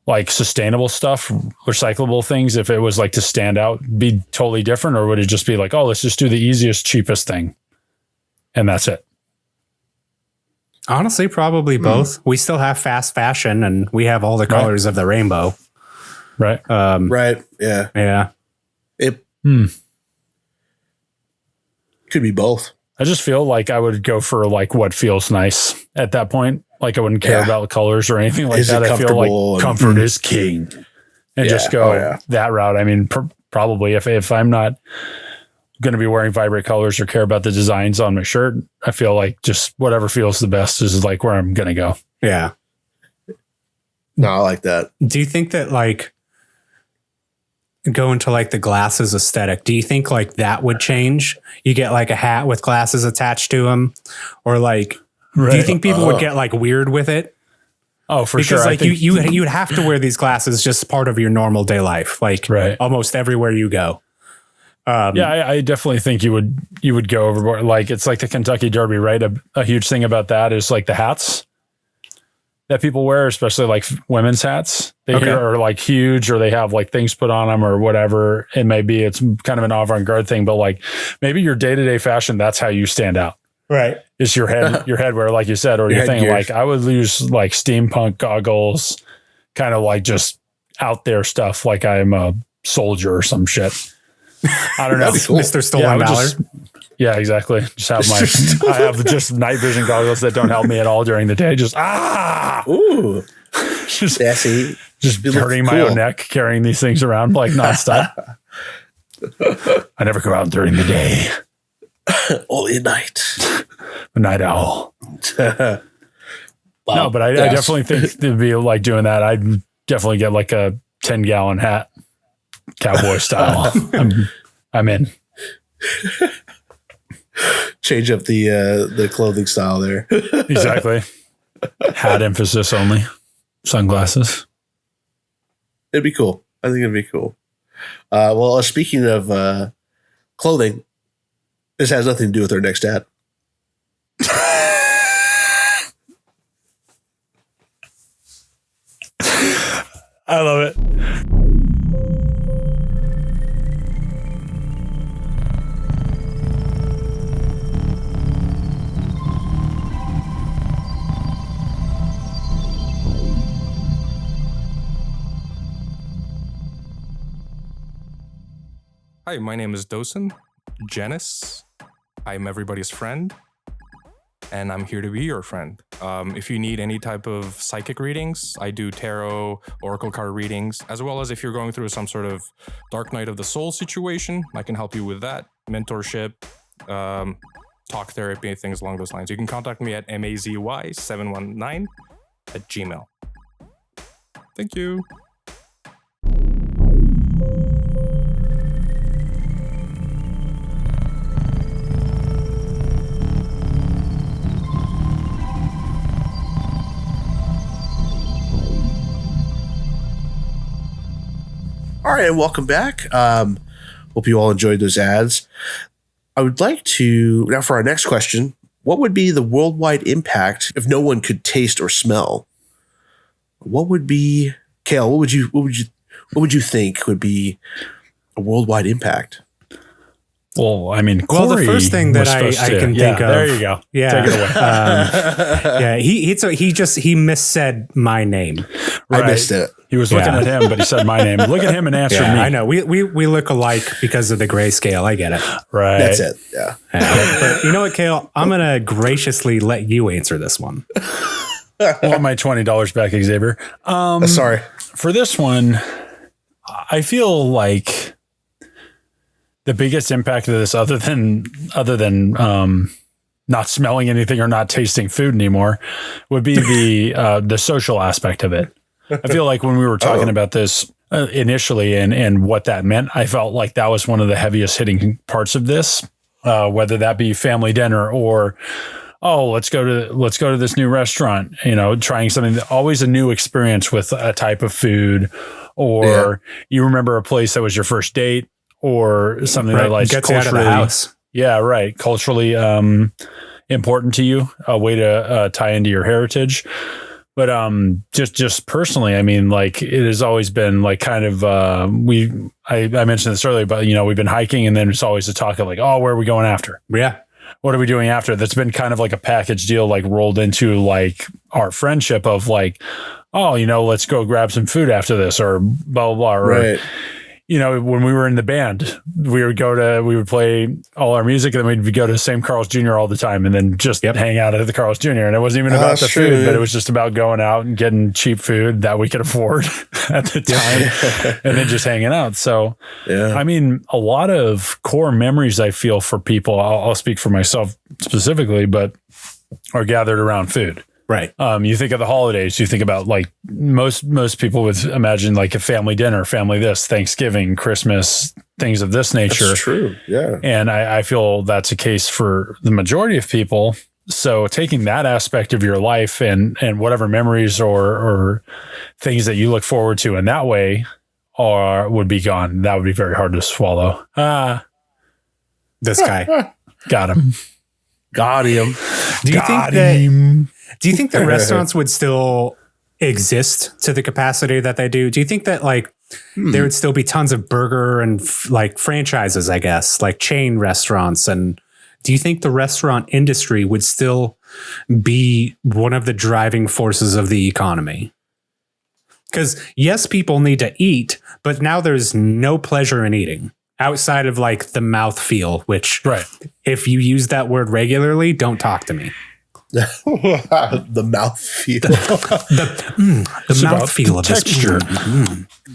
like sustainable stuff, recyclable things, if it was like to stand out, be totally different? Or would it just be like, oh, let's just do the easiest, cheapest thing and that's it? Honestly, probably both. We still have fast fashion and we have all the colors of the rainbow. Right. Right. Yeah. Yeah. It could be both. I just feel like I would go for like what feels nice at that point. Like I wouldn't care about colors or anything like that. I feel like comfort is king, and just go that route. I mean, probably if I'm not going to be wearing vibrant colors or care about the designs on my shirt, I feel like just whatever feels the best is like where I'm going to go. Yeah. No, I like that. Do you think that like go into like the glasses aesthetic? Do you think like that would change? You get like a hat with glasses attached to them, or like, do you think people would get like weird with it? Oh, for because sure. Like you would have to wear these glasses just part of your normal day life, like almost everywhere you go. I definitely think you would go overboard. Like it's like the Kentucky Derby, right? A huge thing about that is like the hats that people wear, especially like women's hats. They are like huge, or they have like things put on them or whatever it may be. It's kind of an avant-garde thing, but like maybe your day-to-day fashion, that's how you stand out. Right. It's your headwear, like you said, or your thing. Like I would use like steampunk goggles, kind of like just out there stuff. Like I'm a soldier or some shit. I don't know. Cool. Mr. Stolen Valor. Yeah, exactly. Just have I have just night vision goggles that don't help me at all during the day. Just ooh, just sassy. Just hurting my own neck carrying these things around like nonstop. I never go out during the day. Only at night. A night owl. No, but I definitely think it'd be like doing that. I'd definitely get like a 10-gallon hat, cowboy style. I'm in. Change up the clothing style there. Exactly. Hat emphasis only. Sunglasses. It'd be cool. I think it'd be cool. Well, speaking of clothing, this has nothing to do with our next ad. I love it. Hi, my name is Dosen Janice. I'm everybody's friend, and I'm here to be your friend. If you need any type of psychic readings, I do tarot, oracle card readings, as well as if you're going through some sort of dark night of the soul situation, I can help you with that. Mentorship, talk therapy, things along those lines. You can contact me at mazy719@gmail. Thank you. All right, and welcome back. Hope you all enjoyed those ads. I would like to now for our next question. What would be the worldwide impact if no one could taste or smell? What would be, Cale? What would you think would be a worldwide impact? Well, I mean, Corey the first thing that I can think of. There you go. Yeah. Take it away. He missaid my name. Right. I missed it. He was looking at him, but he said my name. Look at him and answer me. I know. We look alike because of the grayscale. I get it. Right. That's it. Yeah. But you know what, Cale? I'm going to graciously let you answer this one. I want my $20 back, Xavier. Sorry. For this one, I feel like the biggest impact of this, other than not smelling anything or not tasting food anymore, would be the social aspect of it. I feel like when we were talking about this initially and what that meant. I felt like that was one of the heaviest hitting parts of this, whether that be family dinner or, oh, let's go to this new restaurant, trying something, always a new experience with a type of food, or you remember a place that was your first date or something that like gets you out of the culturally, house. yeah, right. Culturally, important to you, a way to tie into your heritage. But just personally, I mean, like it has always been like kind of I mentioned this earlier, but we've been hiking, and then it's always a talk of like, oh, where are we going after? Yeah. What are we doing after? That's been kind of like a package deal, like rolled into like our friendship of like, oh, let's go grab some food after this, or blah blah blah. Or, Right. when we were in the band, we would play all our music, and then we'd go to St. Carl's Jr. all the time, and then just hang out at the Carl's Jr. And it wasn't even about the food, but it was just about going out and getting cheap food that we could afford at the time, and then just hanging out. So, I mean, a lot of core memories I feel for people, I'll speak for myself specifically, but are gathered around food. Right. You think of the holidays, you think about like most people would imagine like a family dinner, family this, Thanksgiving, Christmas, things of this nature. That's true. Yeah. And I feel that's a case for the majority of people. So taking that aspect of your life and whatever memories or things that you look forward to in that way would be gone. That would be very hard to swallow. This guy. Got him. Got him. Do you think that restaurants would still exist to the capacity that they do? Do you think that like there would still be tons of burger and like franchises, I guess, like chain restaurants? And do you think the restaurant industry would still be one of the driving forces of the economy? Because yes, people need to eat, but now there's no pleasure in eating outside of like the mouthfeel, which if you use that word regularly, don't talk to me. The mouthfeel. the mouthfeel of texture.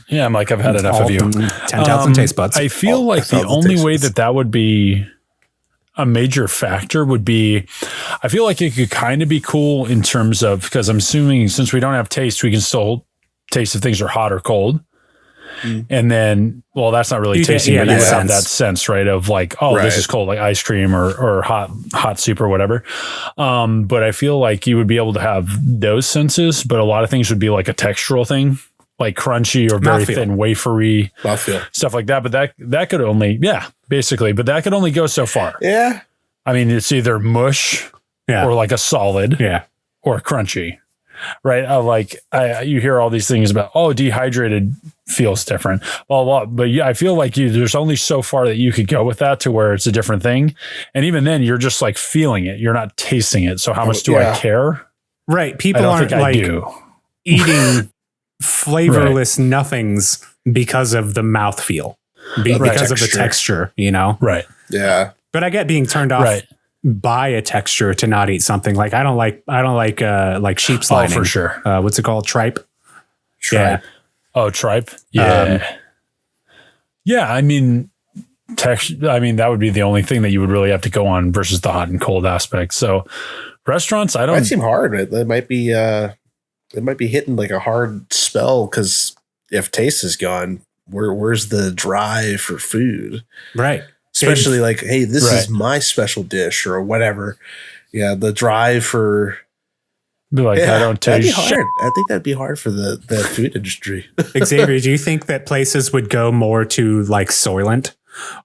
Yeah, I'm like, I've had enough of you. 10,000 taste buds. I feel like the only way that would be a major factor would be, I feel like it could kind of be cool in terms of, because I'm assuming since we don't have taste, we can still taste if things are hot or cold. And then, well, that's not really tasting, but you would have that sense, right? Of like, oh, this is cold, like ice cream or hot soup or whatever. But I feel like you would be able to have those senses, but a lot of things would be like a textural thing, like crunchy or very thin, wafery stuff like that. But that could only, basically, but that could only go so far. Yeah. I mean, it's either mush or like a solid or crunchy. Right. You hear all these things about, oh, dehydrated feels different. Well, but yeah, I feel like there's only so far that you could go with that to where it's a different thing. And even then you're just like feeling it. You're not tasting it. So how much do I care? Right. People aren't like eating flavorless nothings because of the mouthfeel, because of the texture, Right. Yeah. But I get being turned off by a texture to not eat something. Like I don't like sheep's lining. Oh, for sure. What's it called? Tripe. Tripe. Yeah. Oh, tripe. Yeah. I mean, that would be the only thing that you would really have to go on versus the hot and cold aspect. So restaurants, I don't. Might seem hard. It might be hitting like a hard spell because if taste is gone, where's the drive for food? Right. Especially like, hey, this is my special dish or whatever. Yeah, the drive for. Be like, I don't taste shit. I think that'd be hard for the food industry. Xavier, do you think that places would go more to like Soylent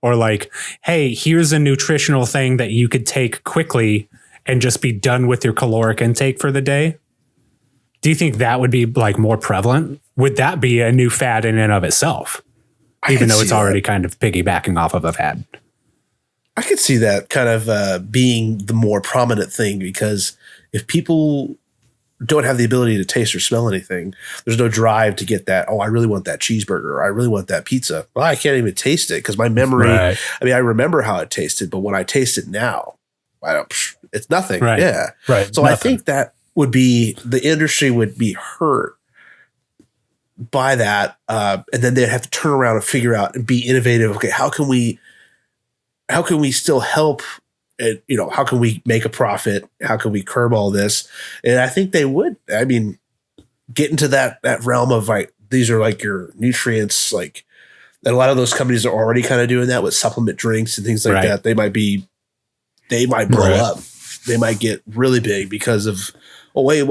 or like, hey, here's a nutritional thing that you could take quickly and just be done with your caloric intake for the day? Do you think that would be like more prevalent? Would that be a new fad in and of itself? Even though it's already kind of piggybacking off of a fad. I could see that kind of being the more prominent thing, because if people don't have the ability to taste or smell anything, there's no drive to get that. Oh, I really want that cheeseburger, or I really want that pizza. Well, I can't even taste it because my memory. I mean, I remember how it tasted, but when I taste it now, it's nothing. Right. Yeah. Right. So I think that would be, the industry would be hurt by that, and then they'd have to turn around and figure out and be innovative. Okay, how can we still help? And, how can we make a profit? How can we curb all this? And I think they would. I mean, get into that realm of like these are like your nutrients, like, and a lot of those companies are already kind of doing that with supplement drinks and things like that. They might blow up. They might get really big because of, oh, wait,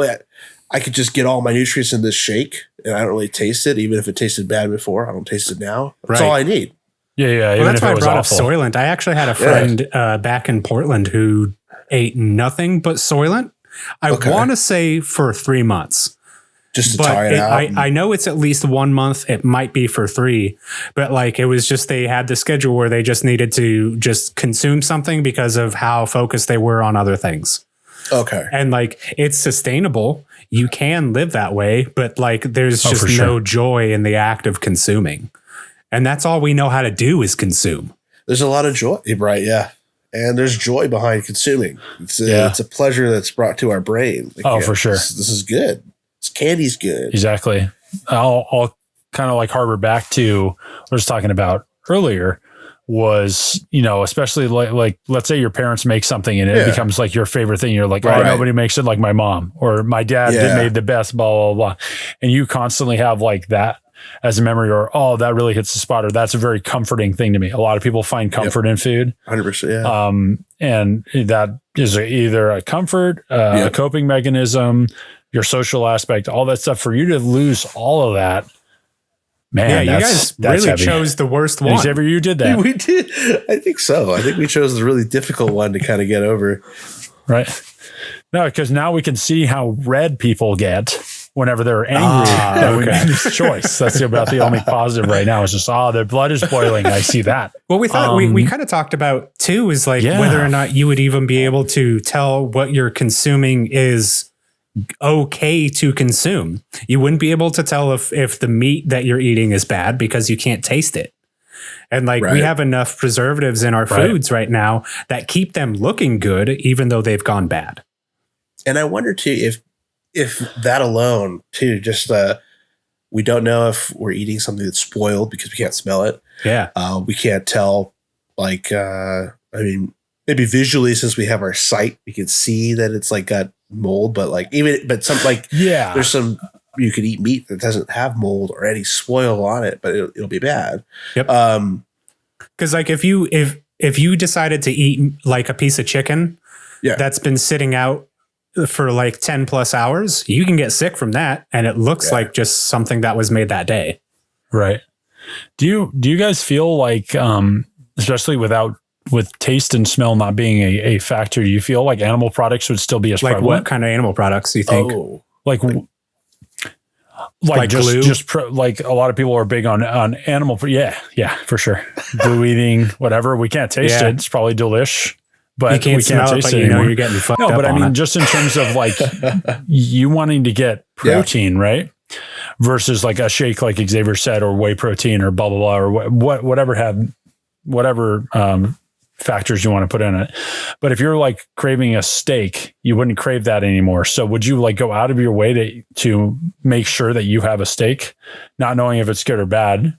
I could just get all my nutrients in this shake and I don't really taste it. Even if it tasted bad before, I don't taste it now. That's all I need. Yeah. Well, that's why I brought up Soylent. I actually had a friend back in Portland who ate nothing but Soylent. I want to say for 3 months. Just to try it out. I know it's at least 1 month. It might be for 3, but like it was just they had the schedule where they just needed to just consume something because of how focused they were on other things. Okay. And like it's sustainable. You can live that way, but like there's just no joy in the act of consuming. And that's all we know how to do is consume. There's a lot of joy, right? Yeah. And there's joy behind consuming. It's a pleasure that's brought to our brain. Like, for sure. This is good. This candy's good. Exactly. I'll kind of like harbor back to what I was talking about earlier was, especially like let's say your parents make something and it becomes like your favorite thing. You're like, nobody makes it like my mom or my dad made the best, blah, blah, blah. And you constantly have like that as a memory or, that really hits the spot or that's a very comforting thing to me. A lot of people find comfort in food. 100%. Yeah. And that is either a comfort, a coping mechanism, your social aspect, all that stuff. For you to lose all of that, man, you guys really heavy. Chose the worst one. Xavier, you did that. We did. I think so. I think we chose the really difficult one to kind of get over. Right. No, because now we can see how red people get whenever they're angry that we made this choice. That's about the only positive right now. It's just, their blood is boiling. I see that. Well, we thought we kind of talked about too is like whether or not you would even be able to tell what you're consuming is okay to consume. You wouldn't be able to tell if the meat that you're eating is bad because you can't taste it. And like we have enough preservatives in our foods right now that keep them looking good, even though they've gone bad. And I wonder too, if that alone too, just we don't know if we're eating something that's spoiled because we can't smell it. Yeah. We can't tell, like, maybe visually, since we have our sight, we can see that it's like got mold, but some there's some, you could eat meat that doesn't have mold or any spoil on it, but it'll be bad. Yep. Cause like if you decided to eat like a piece of chicken that's been sitting out for like 10 plus hours, you can get sick from that. And it looks like just something that was made that day. Right. Do you guys feel like, especially with taste and smell not being a factor, do you feel like animal products would still be as prevalent? What kind of animal products do you think? Like glue? Like a lot of people are big on animal. Yeah, for sure. Glue eating, whatever. We can't taste it. It's probably delish. But you can't smell it, but you know you're getting fucked up. No, but I mean, it. just in terms of like you wanting to get protein, right? Versus like a shake, like Xavier said, or whey protein, or blah blah blah, or whatever factors you want to put in it. But if you're like craving a steak, you wouldn't crave that anymore. So would you like go out of your way to make sure that you have a steak, not knowing if it's good or bad?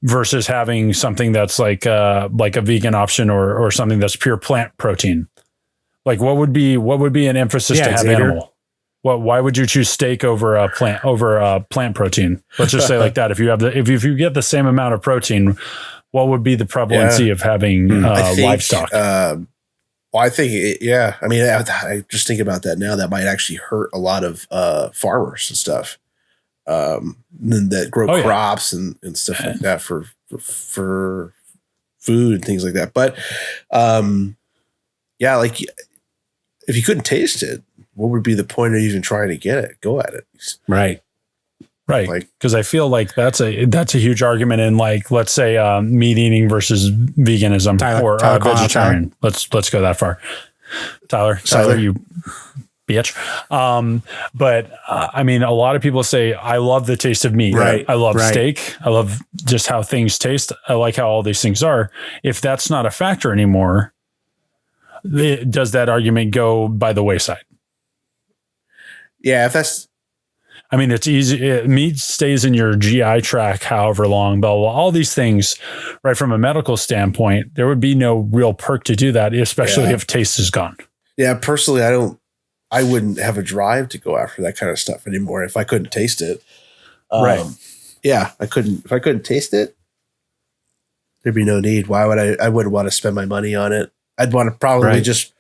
Versus having something that's like a vegan option or something that's pure plant protein. Like what would be an emphasis to have Xavier. animal? Why would you choose steak over a plant protein? Let's just say like that. If you get the same amount of protein, what would be the prevalency of having livestock? I think I mean, I just think about that now. That might actually hurt a lot of farmers and stuff. That grow crops and stuff like that for food and things like that. But like if you couldn't taste it, what would be the point of even trying to get it? Go at it. Right. Right. Because I feel like that's a huge argument in like, let's say meat eating versus veganism or vegetarian. Let's go that far. Tyler, you bitch. But I mean, a lot of people say, I love the taste of meat. Right. I love steak. I love just how things taste. I like how all these things are. If that's not a factor anymore, does that argument go by the wayside? Yeah. If that's, I mean, it's easy. Meat stays in your GI tract however long, blah, blah, blah, all these things, right? From a medical standpoint, there would be no real perk to do that, especially if taste is gone. Yeah. Personally, I wouldn't have a drive to go after that kind of stuff anymore if I couldn't taste it. Right. Yeah, I couldn't. If I couldn't taste it, there'd be no need. Why would I? I wouldn't want to spend my money on it. I'd want to probably just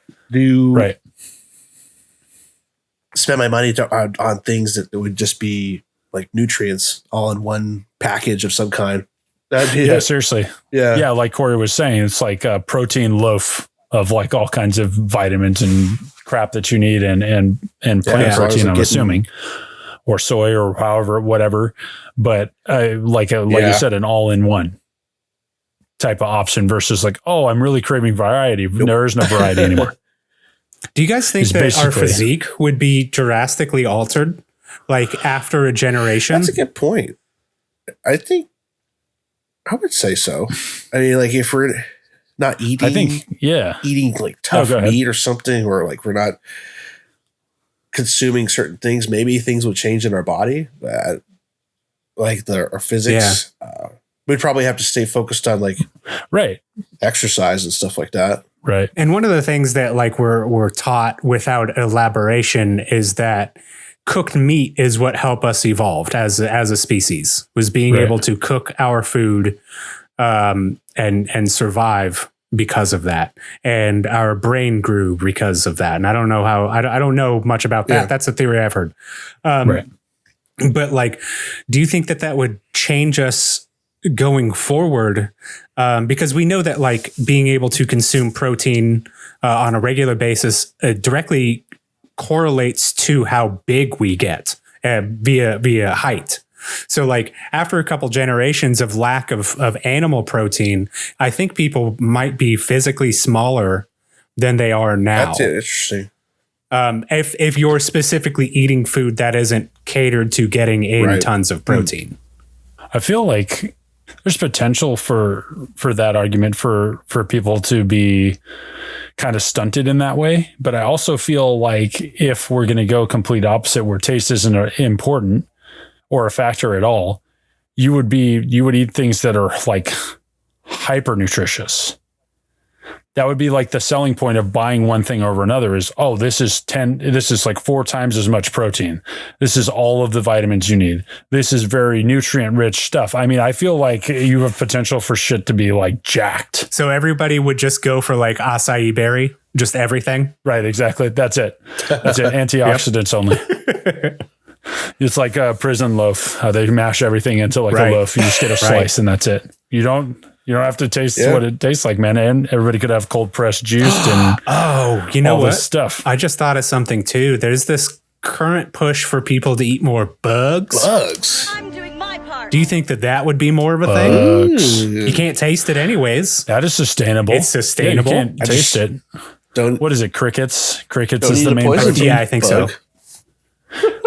spend my money on things that would just be like nutrients all in one package of some kind. Yeah, seriously. Yeah. Like Corey was saying, it's like a protein loaf of like all kinds of vitamins and crap that you need and plant protein, I'm assuming, or soy or however, whatever. But like you said, an all-in-one type of option versus like, oh, I'm really craving variety. Nope. There is no variety anymore. Do you guys think that our physique would be drastically altered like after a generation? That's a good point. I would say so. I mean, like if we're not eating, eating like tough meat or something, or like we're not consuming certain things, maybe things would change in our body. Like our physics, we'd probably have to stay focused on like exercise and stuff like that. Right. And one of the things that like we're taught without elaboration is that cooked meat is what helped us evolve as a species, was being able to cook our food and survive because of that. And our brain grew because of that. And I don't know how, I don't know much about that. Yeah. That's a theory I've heard. But like, do you think that would change us going forward? Because we know that like being able to consume protein on a regular basis directly correlates to how big we get via height. So like after a couple generations of lack of animal protein, I think people might be physically smaller than they are now. That's interesting. If you're specifically eating food that isn't catered to getting in tons of protein. I feel like there's potential for that argument for people to be kind of stunted in that way. But I also feel like if we're going to go complete opposite where taste isn't important or a factor at all, you would eat things that are like hyper nutritious. That would be like the selling point of buying one thing over another is, oh, this is like 4 times as much protein. This is all of the vitamins you need. This is very nutrient rich stuff. I mean, I feel like you have potential for shit to be like jacked. So everybody would just go for like acai berry, just everything. Right. Exactly. That's it. Antioxidants only. It's like a prison loaf. How they mash everything into like a loaf. You just get a slice and that's it. You don't have to taste what it tastes like, man. And everybody could have cold pressed juice and you know all what? This stuff. I just thought of something too. There's this current push for people to eat more bugs. I'm doing my part. Do you think that would be more of a thing? You can't taste it anyways. That is sustainable. It's sustainable. Yeah, you can't taste it. What is it? Crickets? Crickets is the main protein. Yeah, I think so.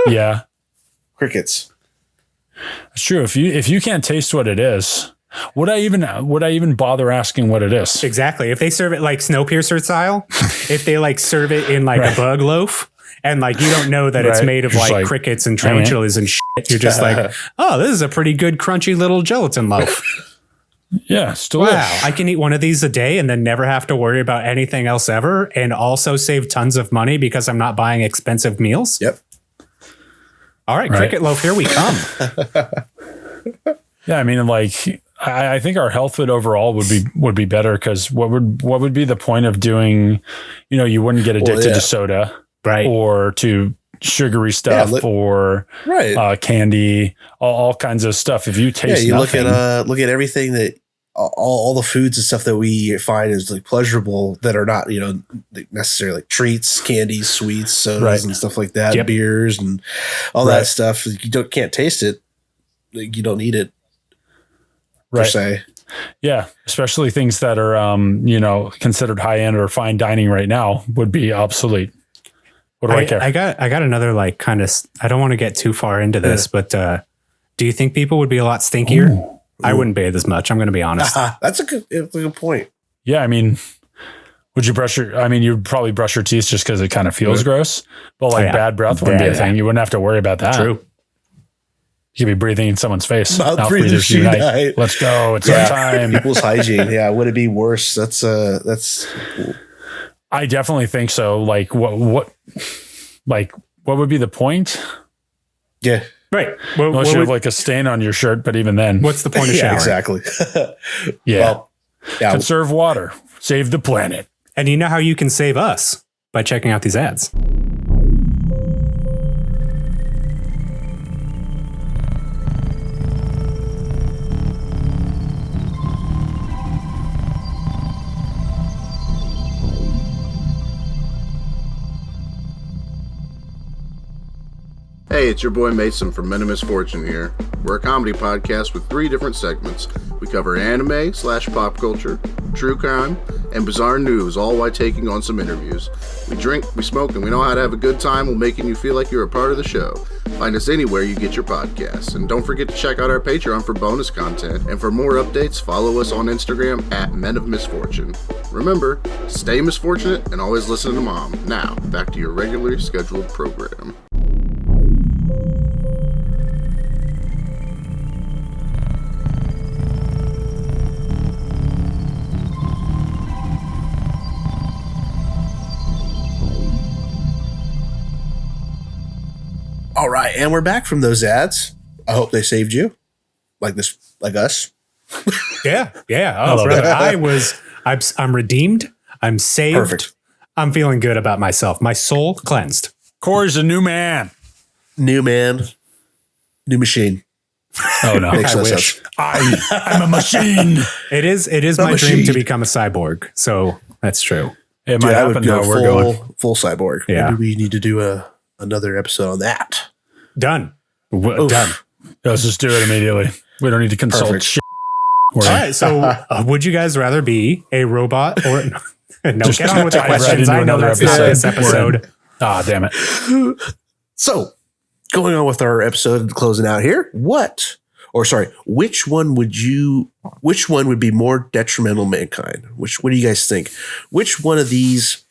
Yeah. Crickets. It's true. If you can't taste what it is, would I even bother asking what it is? Exactly. If they serve it like Snowpiercer style, if they like serve it in like a bug loaf and like you don't know that it's made of like crickets and tarantulas and shit, you're just like, oh, this is a pretty good crunchy little gelatin loaf. Yeah, it's delicious. Wow, I can eat one of these a day and then never have to worry about anything else ever and also save tons of money because I'm not buying expensive meals. Yep. All right, cricket loaf, here we come. Yeah, I mean, like, I think our health overall would be better because what would be the point of doing? You wouldn't get addicted to soda, right, or to sugary stuff, or candy, all kinds of stuff. If you taste, look at everything that all the foods and stuff that we find is like pleasurable that are not necessarily like treats, candies, sweets, sodas, and stuff like that, beers and all that stuff. You can't taste it, like, you don't eat it. Per se. Yeah, especially things that are considered high end or fine dining right now would be obsolete. What do I care? I got another like kind of. I don't want to get too far into this, but do you think people would be a lot stinkier? Ooh. I wouldn't bathe as much. I'm going to be honest. That's a good point. Yeah, I mean, would you you'd probably brush your teeth just because it kind of feels gross. But like bad breath wouldn't be a thing. You wouldn't have to worry about that. True. You could be breathing in someone's face. Mouth breathers unite. Let's go. It's our time. People's hygiene. Yeah. Would it be worse? That's. I definitely think so. Like what would be the point? Yeah. Right. Well, Unless you have like a stain on your shirt, but even then. what's the point of showering? Exactly. Yeah. Well, yeah. Conserve water. Save the planet. And you know how you can save us? By checking out these ads. Hey, it's your boy Mason from Men of Misfortune here. We're a comedy podcast with 3 different segments. We cover anime/pop culture, true crime, and bizarre news, all while taking on some interviews. We drink, we smoke, and we know how to have a good time while making you feel like you're a part of the show. Find us anywhere you get your podcasts. And don't forget to check out our Patreon for bonus content. And for more updates, follow us on Instagram at Men of Misfortune. Remember, stay misfortunate and always listen to Mom. Now, back to your regularly scheduled program. All right, and we're back from those ads. I hope they saved you, like us. Yeah. Oh, brother, I'm redeemed. I'm saved. Perfect. I'm feeling good about myself. My soul cleansed. Corey's a new man. New man, new machine. Oh no. Makes I no wish. sense. I'm a machine. It is my dream to become a cyborg. So that's true. It Dude, might I would happen go now. We're going. full cyborg. Yeah. Maybe we need to do another episode on that. Done. Oof. Done. Let's just do it immediately. We don't need to consult Perfect. shit. All right. So would you guys rather be a robot or no? Just Get on with the dive right questions. into I know another that's not this episode. episode. Ah, damn it. So, going on with our episode, closing out here, which one would be more detrimental to mankind? What do you guys think? Which one of these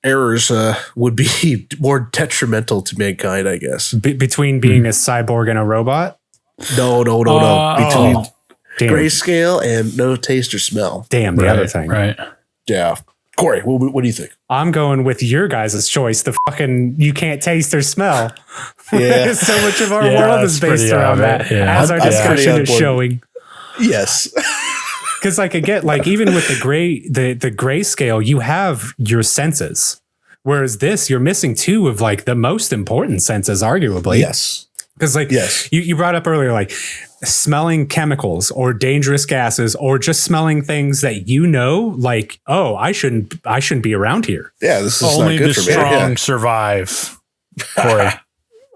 errors would be more detrimental to mankind, I guess? Between being a cyborg and a robot? No. Between Damn. grayscale and no taste or smell. Damn, the other thing. Right. Yeah. Corey, what do you think? I'm going with your guys' choice. The fucking you can't taste or smell. Yeah. So much of our Yeah, world that's is based pretty around obvious. that. Yeah. As our I'm pretty discussion on is board. showing. Yes. Because like again, like even with the grayscale, you have your senses. Whereas this, you're missing 2 of like the most important senses, arguably. Yes. Because like you brought up earlier, like smelling chemicals or dangerous gases or just smelling things that like, oh, I shouldn't be around here. Yeah, this is Only not the good for me. strong Yeah. survey. Corey.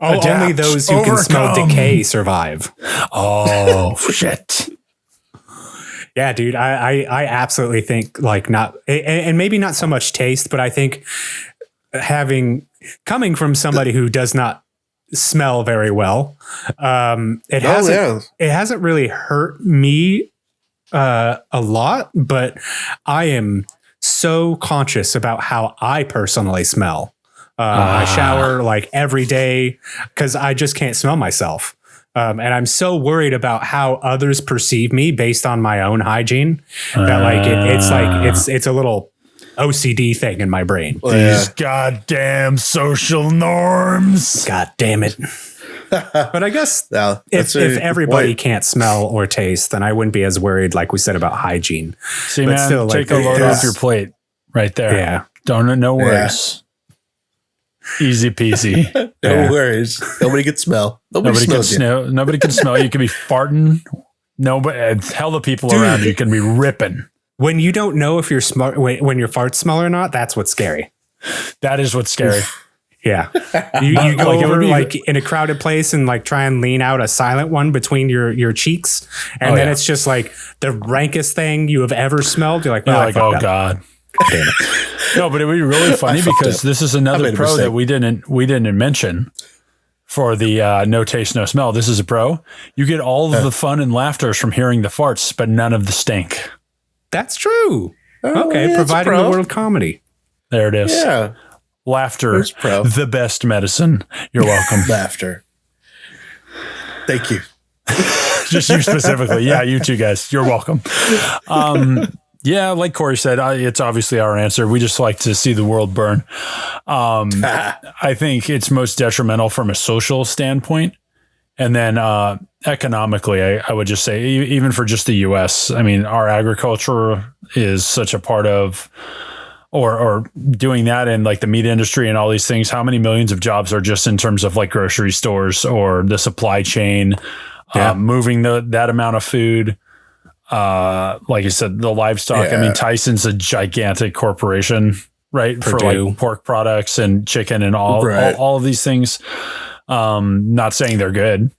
Only Adapt. those who can smell Overcome. decay survive. Oh, shit. Yeah, dude, I absolutely think like not, and maybe not so much taste, but I think coming from somebody who does not smell very well, it hasn't really hurt me a lot, but I am so conscious about how I personally smell. I shower like every day because I just can't smell myself. And I'm so worried about how others perceive me based on my own hygiene that like it's a little OCD thing in my brain. These goddamn social norms. God damn it. But I guess Now, if everybody can't smell or taste, then I wouldn't be as worried, like we said, about hygiene. See, But man, still, like, take a load there's- off your plate right there. Yeah. No worries. Easy peasy. No worries. Nobody can smell. Nobody can smells you. smell. Nobody can smell. You could be farting. Nobody. Hell, the people around you can be ripping. When you don't know if you're smart, when your farts smell or not, that's what's scary. That is what's scary. Yeah. You go Like, it would over be- like in a crowded place and like try and lean out a silent one between your cheeks. And Oh, then yeah. it's just like the rankest thing you have ever smelled. You're like, You're "Oh, I like, fucked oh up." god. Damn it. No, but it would be really funny because this is I another made a pro mistake. that we didn't mention for the no taste, no smell. This is a pro. You get all of the fun and laughter from hearing the farts, but none of the stink. That's true. Oh, Okay. yeah, it's a Providing pro. the world comedy. There it is. Yeah. Laughter, There's pro. the best medicine. You're welcome. Laughter. Thank you. Just you specifically. Yeah, you two guys. You're welcome. Yeah, like Corey said, it's obviously our answer. We just like to see the world burn. I think it's most detrimental from a social standpoint. And then economically, I would just say, even for just the U.S., I mean, our agriculture is such a part of, or doing that in like the meat industry and all these things. How many millions of jobs are just in terms of like grocery stores or the supply chain, moving that amount of food? Like you said, the livestock. I mean, Tyson's a gigantic corporation, right? Purdue. For like pork products and chicken and all of these things. Not saying they're good,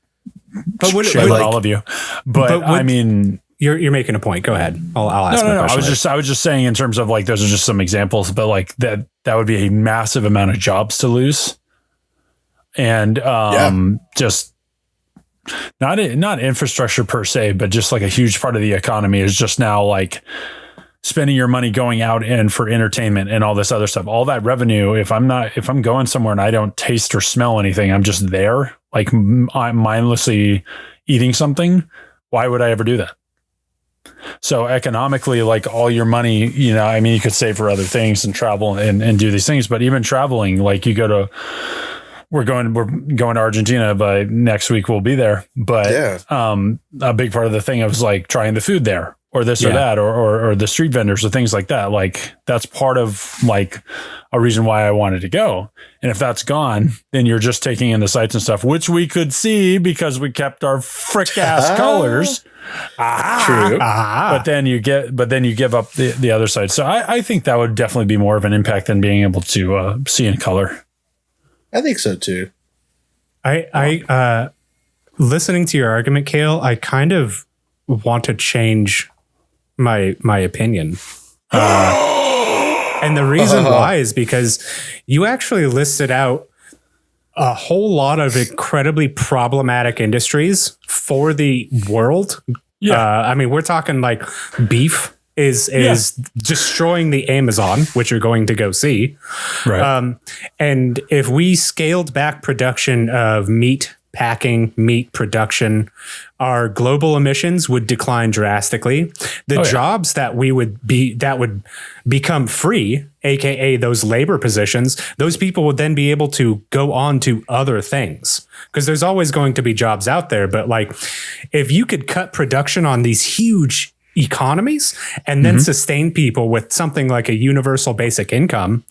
but shame on all of you. But I mean, you're making a point. Go ahead. I'll ask. No. I was just saying in terms of like those are just some examples, but like that would be a massive amount of jobs to lose, and just. Not infrastructure per se, but just like a huge part of the economy is just now like spending your money going out and for entertainment and all this other stuff. All that revenue, if I'm going somewhere and I don't taste or smell anything, I'm just there, like I'm mindlessly eating something. Why would I ever do that? So economically, like all your money, I mean, you could save for other things and travel and do these things, but even traveling, like we're going to Argentina by next week. We'll be there. But a big part of the thing was like trying the food there or this or that, or the street vendors or things like that. Like that's part of like a reason why I wanted to go. And if that's gone, then you're just taking in the sights and stuff, which we could see because we kept our frick ass colors. True. But then you give up the other side. So I think that would definitely be more of an impact than being able to see in color. I think so too. I listening to your argument, Cale, I kind of want to change my opinion. And the reason why is because you actually listed out a whole lot of incredibly problematic industries for the world. I mean, we're talking like beef is destroying the Amazon, which you're going to go see. Right. And if we scaled back production of meat production, our global emissions would decline drastically. The jobs that would become free, aka those labor positions, those people would then be able to go on to other things. Because there's always going to be jobs out there. But like, if you could cut production on these huge economies and then sustain people with something like a universal basic income,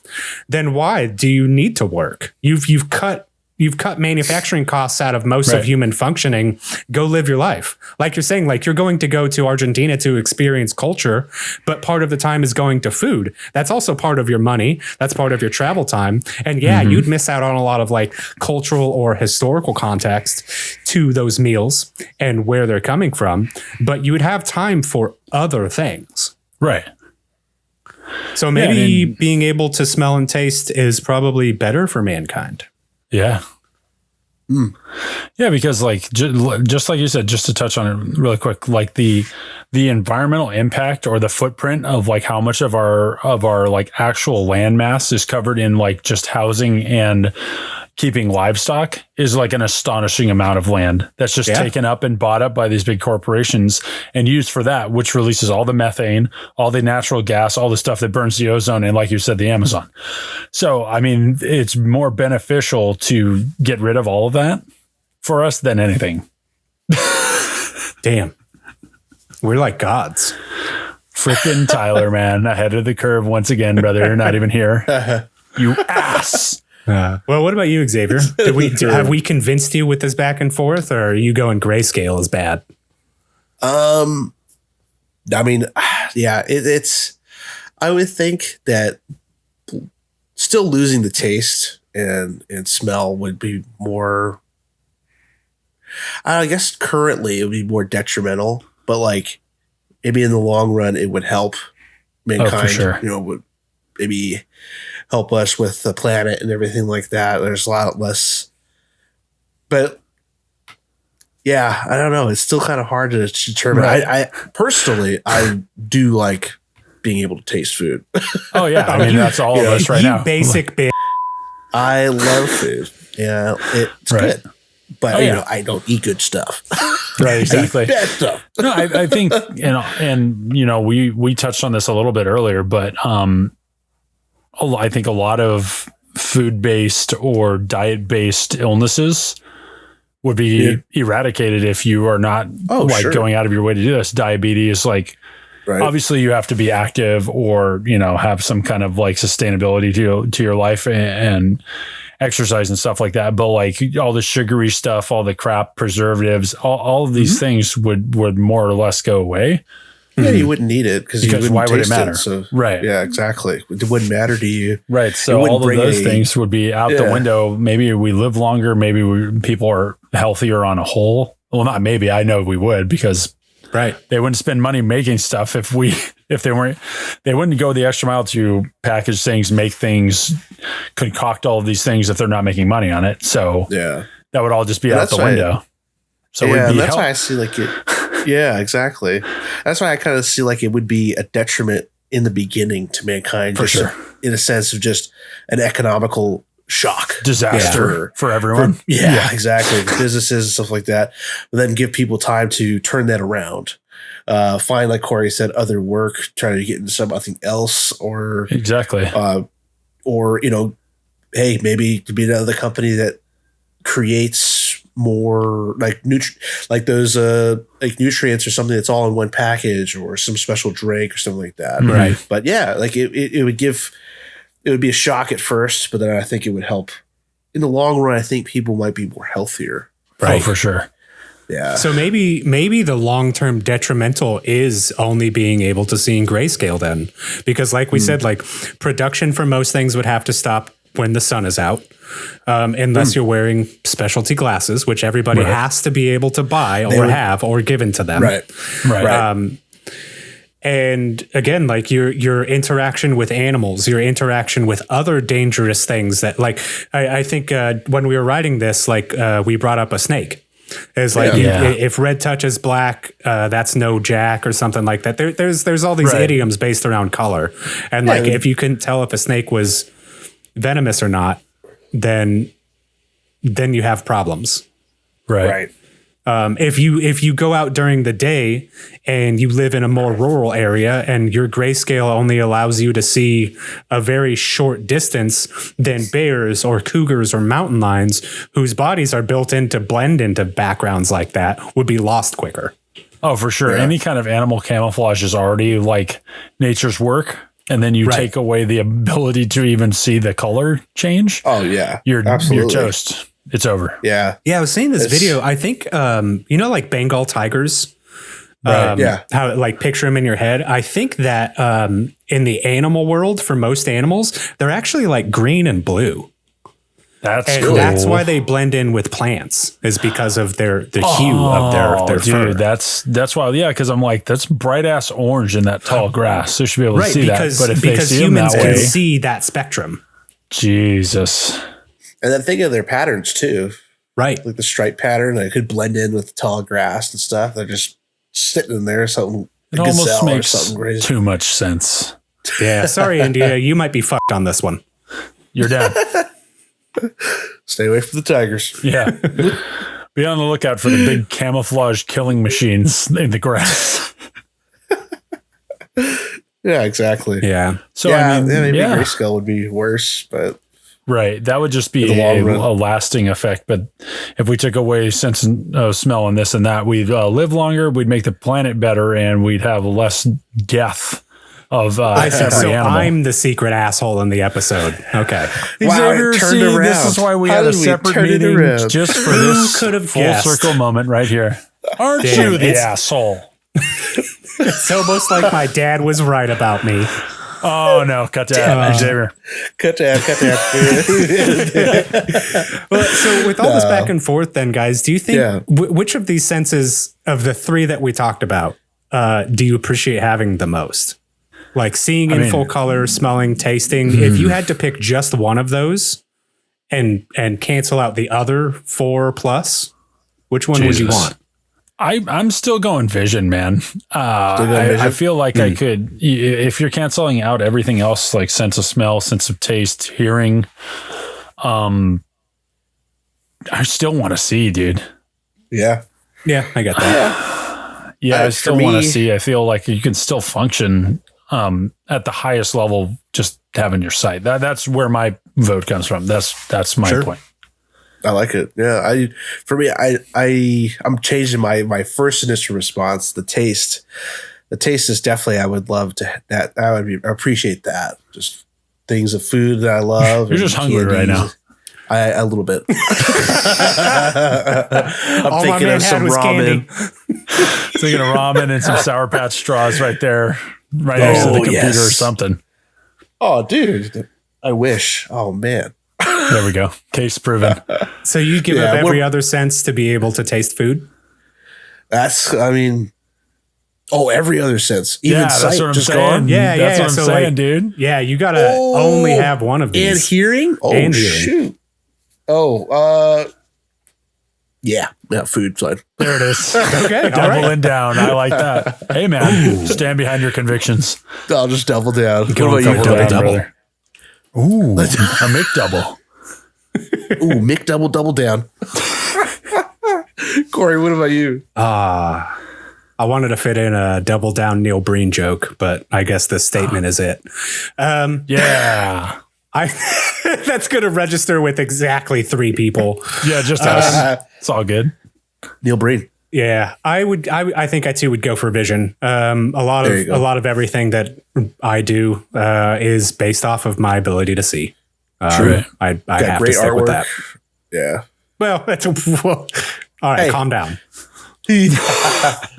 then why do you need to work? You've cut manufacturing costs out of most of human functioning. Go live your life. Like you're saying, like you're going to go to Argentina to experience culture, but part of the time is going to food. That's also part of your money. That's part of your travel time. And you'd miss out on a lot of like cultural or historical context to those meals and where they're coming from, but you would have time for other things. Right. So maybe being able to smell and taste is probably better for mankind. Yeah. Yeah, because like just like you said, just to touch on it really quick, like the environmental impact or the footprint of like how much of our like actual land mass is covered in like just housing and keeping livestock is like an astonishing amount of land that's just taken up and bought up by these big corporations and used for that, which releases all the methane, all the natural gas, all the stuff that burns the ozone, and like you said, the Amazon. So, I mean, it's more beneficial to get rid of all of that for us than anything. Damn. We're like gods. Frickin' Tyler, man, ahead of the curve once again, brother. You're not even here. You ass. Well, what about you, Xavier? Have we convinced you with this back and forth, or are you going grayscale is bad? I mean, it's. I would think that still losing the taste and smell would be more. I guess currently it would be more detrimental, but like maybe in the long run it would help mankind. Oh, for sure. Would maybe help us with the planet and everything like that. There's a lot less, but yeah, I don't know. It's still kind of hard to determine. Right. I personally, I do like being able to taste food. Oh yeah. I mean, that's all of us right now. Basic bitch. I love food. Yeah. It's good. but I don't eat good stuff. Right, exactly. I eat bad stuff. No, I think, we touched on this a little bit earlier, but I think a lot of food-based or diet-based illnesses would be eradicated if you are not going out of your way to do this. Diabetes, obviously you have to be active or, have some kind of sustainability to your life and exercise and stuff like that. But all the sugary stuff, all the crap, preservatives, all of these things would more or less go away. Yeah, you wouldn't need it because why would it matter? So, right. Yeah, exactly. It wouldn't matter to you. Right. So all of those things would be out the window. Maybe we live longer. Maybe people are healthier on a whole. Well, not maybe. I know we would because they wouldn't spend money making stuff if they wouldn't go the extra mile to package things, make things, concoct all of these things if they're not making money on it. So that would all just be out the window. So that's why I see it. Yeah, exactly. That's why I kind of see it would be a detriment in the beginning to mankind, for sure, in a sense of just an economical shock, disaster for everyone. Exactly. Businesses and stuff like that, but then give people time to turn that around. Find, like Corey said, other work, try to get into something else, or exactly, or hey, maybe to be another company that creates more nutrients or something that's all in one package, or some special drink or something like that. Right. But it would be a shock at first, but then I think it would help in the long run. I think people might be more healthier. Right. Oh, for sure. Yeah. So maybe the long-term detrimental is only being able to see in grayscale then, because like we said, production for most things would have to stop when the sun is out, unless you're wearing specialty glasses, which everybody has to be able to buy or have or given to them. Right. And again, your interaction with animals, your interaction with other dangerous things that I think when we were writing this, we brought up a snake. It's if red touches black, that's no Jack or something like that. There's all these idioms based around color. And if you couldn't tell if a snake was venomous or not, then you have problems. Right. If you go out during the day and you live in a more rural area and your grayscale only allows you to see a very short distance, then bears or cougars or mountain lions, whose bodies are built in to blend into backgrounds like that, would be lost quicker. Oh, for sure. Yeah. Any kind of animal camouflage is already nature's work. And then you take away the ability to even see the color change. Oh yeah. You're toast. It's over. Yeah. Yeah. I was seeing this video. I think, Bengal tigers, how picture them in your head. I think that, in the animal world, for most animals, they're actually green and blue. That's cool. That's why they blend in with plants, is because of the hue of their fur. That's why. Yeah, because I'm that's bright ass orange in that tall grass. So you should be able to see that. But if because they see humans them that can way, see that spectrum. Jesus. And then think of their patterns too. Right. Like the stripe pattern that could blend in with tall grass and stuff. They're just sitting in there, something. It almost makes too much sense. Yeah. Sorry, India. You might be fucked on this one. You're dead. Stay away from the tigers. Yeah. Be on the lookout for the big camouflage killing machines in the grass. Yeah, exactly. Yeah. So maybe grayscale would be worse, but that would just be a lasting effect. But if we took away sense of smell and this and that, we'd live longer, we'd make the planet better, and we'd have less death of every animal. I'm the secret asshole in the episode. Okay. Xavier, this is why we had a separate meeting just for this full circle moment right here. Aren't you the asshole? It's almost like my dad was right about me. Oh no! Cut that, Xavier. Cut that. Well, so with all this back and forth, then, guys, do you think which of these senses of the three that we talked about do you appreciate having the most? Like seeing in full color, smelling, tasting. If you had to pick just one of those and cancel out the other 4+, which one would you want? I'm still going vision, man. I feel like I could, if you're canceling out everything else, like sense of smell, sense of taste, hearing, I still want to see, dude. Yeah. Yeah, I get that. Yeah, I still want to me- see. I feel like you can still function at the highest level just having your sight. That's where my vote comes from. That's my point. I like it. Yeah. I'm changing my first initial response. The taste is definitely, I would love to that. I would appreciate that. Just things of food that I love. You're just hungry right now. A little bit. I'm All my thinking man of had some was ramen. Thinking of ramen and some Sour Patch straws right there, right next to the computer yes. or something. Oh, dude. I wish. Oh, man. There we go. Case proven. So you give up every other sense to be able to taste food? Every other sense. Even Yeah, sight, that's what I'm just saying. gone. Yeah, That's what I'm so saying, like, dude. Yeah, you gotta only have one of these. And hearing? Oh, And hearing. shoot. Yeah, food side. There it is. Okay, all Doubling right. down. I like that. Hey, man, stand behind your convictions. I'll just double down. What Going about you, double Corey? down. brother? Ooh, a McDouble. Ooh, Mick double down. Corey, what about you? I wanted to fit in a double down Neil Breen joke, but I guess this statement is it. Yeah. That's going to register with exactly 3 people. Yeah, just us. It's all good. Neil Breen. Yeah, I think I too would go for vision. A lot of everything that I do is based off of my ability to see. True. I Got have great to stick with artwork. that. Yeah. Well, all right, Hey. calm down.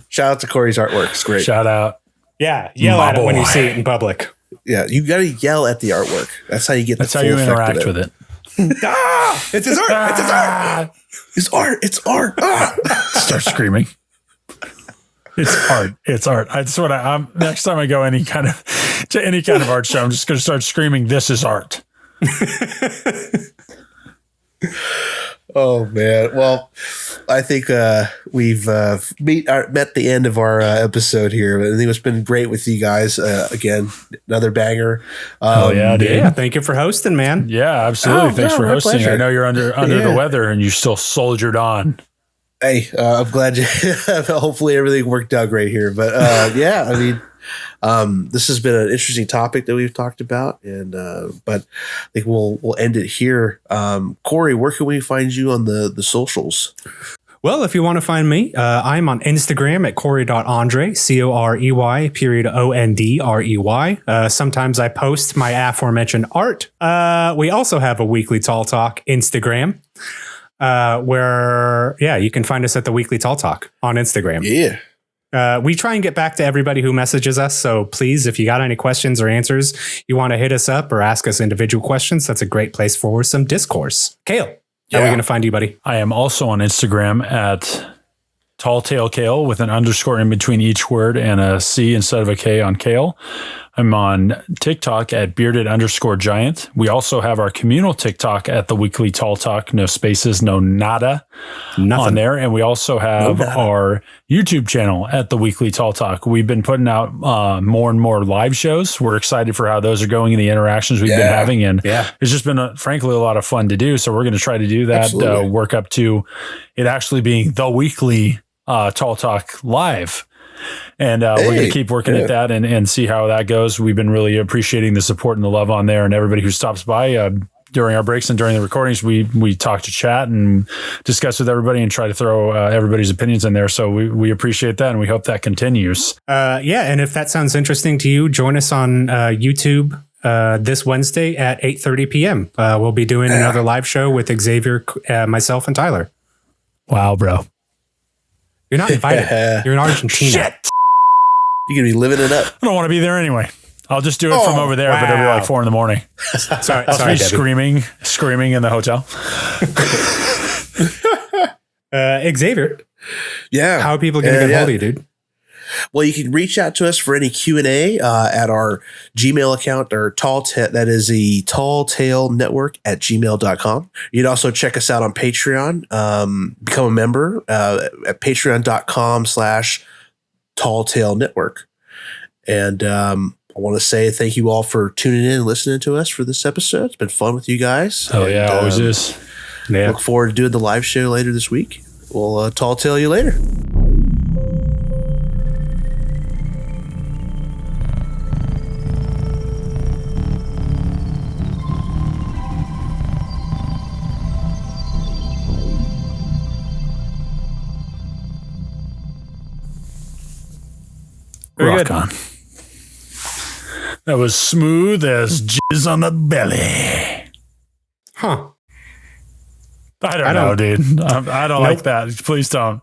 Shout out to Corey's artwork. It's great. Shout out. Yeah, yell My at it when you boy. see it in public. Yeah, you got to yell at the artwork. That's how you get That's the how full you effect interact of with it. It's his art. It's his art. It's art. It's art. Start screaming. It's art. It's art. That's what I'm. Next time I go to any kind of art show, I'm just going to start screaming, "This is art." Oh man. Well, I think we've met the end of our episode here. I think it's been great with you guys. Again, another banger. Oh yeah, dude. Yeah, thank you for hosting, man. Yeah, absolutely. Oh, Thanks yeah, for my hosting. pleasure. I know you're under the weather, and you still soldiered on. Hey, I'm glad you. Hopefully, everything worked out great here. But yeah, I mean, this has been an interesting topic that we've talked about, and but I think we'll end it here. Corey, where can we find you on the socials? Well, if you want to find me, I'm on Instagram at Corey.Andre, Corey.Ondrey. Sometimes I post my aforementioned art. We also have a Weekly Tall Talk Instagram, where, you can find us at the Weekly Tall Talk on Instagram. Yeah. We try and get back to everybody who messages us. So please, if you got any questions or answers, you want to hit us up or ask us individual questions, that's a great place for some discourse. Cale, how are we going to find you, buddy? I am also on Instagram at Talltail Cale with an underscore in between each word and a C instead of a K on Cale. I'm on TikTok at bearded_giant. We also have our communal TikTok at the Weekly Tall Talk. No spaces, no nada on there. And we also have our YouTube channel at the Weekly Tall Talk. We've been putting out more and more live shows. We're excited for how those are going and the interactions we've been having. And it's just been, frankly, a lot of fun to do. So we're going to try to do that, work up to it actually being the Weekly Tall Talk live. And we're going to keep working at that and see how that goes. We've been really appreciating the support and the love on there, and everybody who stops by during our breaks and during the recordings, we talk to chat and discuss with everybody and try to throw everybody's opinions in there. So we appreciate that, and we hope that continues. And if that sounds interesting to you, join us on YouTube this Wednesday at 8:30 p.m. We'll be doing another live show with Xavier, myself, and Tyler. Wow, bro. You're not invited. You're in Argentina. Shit. You're going to be living it up. I don't want to be there anyway. I'll just do it from over there, but it'll be like 4 a.m. Sorry, I'll be Debbie. screaming in the hotel. Xavier, Yeah. how are people going to get hold of you, dude? Well, you can reach out to us for any Q&A at our Gmail account, or that is the Talltail Network at gmail.com. You'd also check us out on Patreon. Become a member at patreon.com/Talltail Network. And I want to say thank you all for tuning in and listening to us for this episode. It's been fun with you guys. Oh, yeah, always is. Yeah. Look forward to doing the live show later this week. We'll tall tale you later. Very Rock good. on. That was smooth as jizz on the belly. Huh. I don't know, dude. I don't like that. Please don't.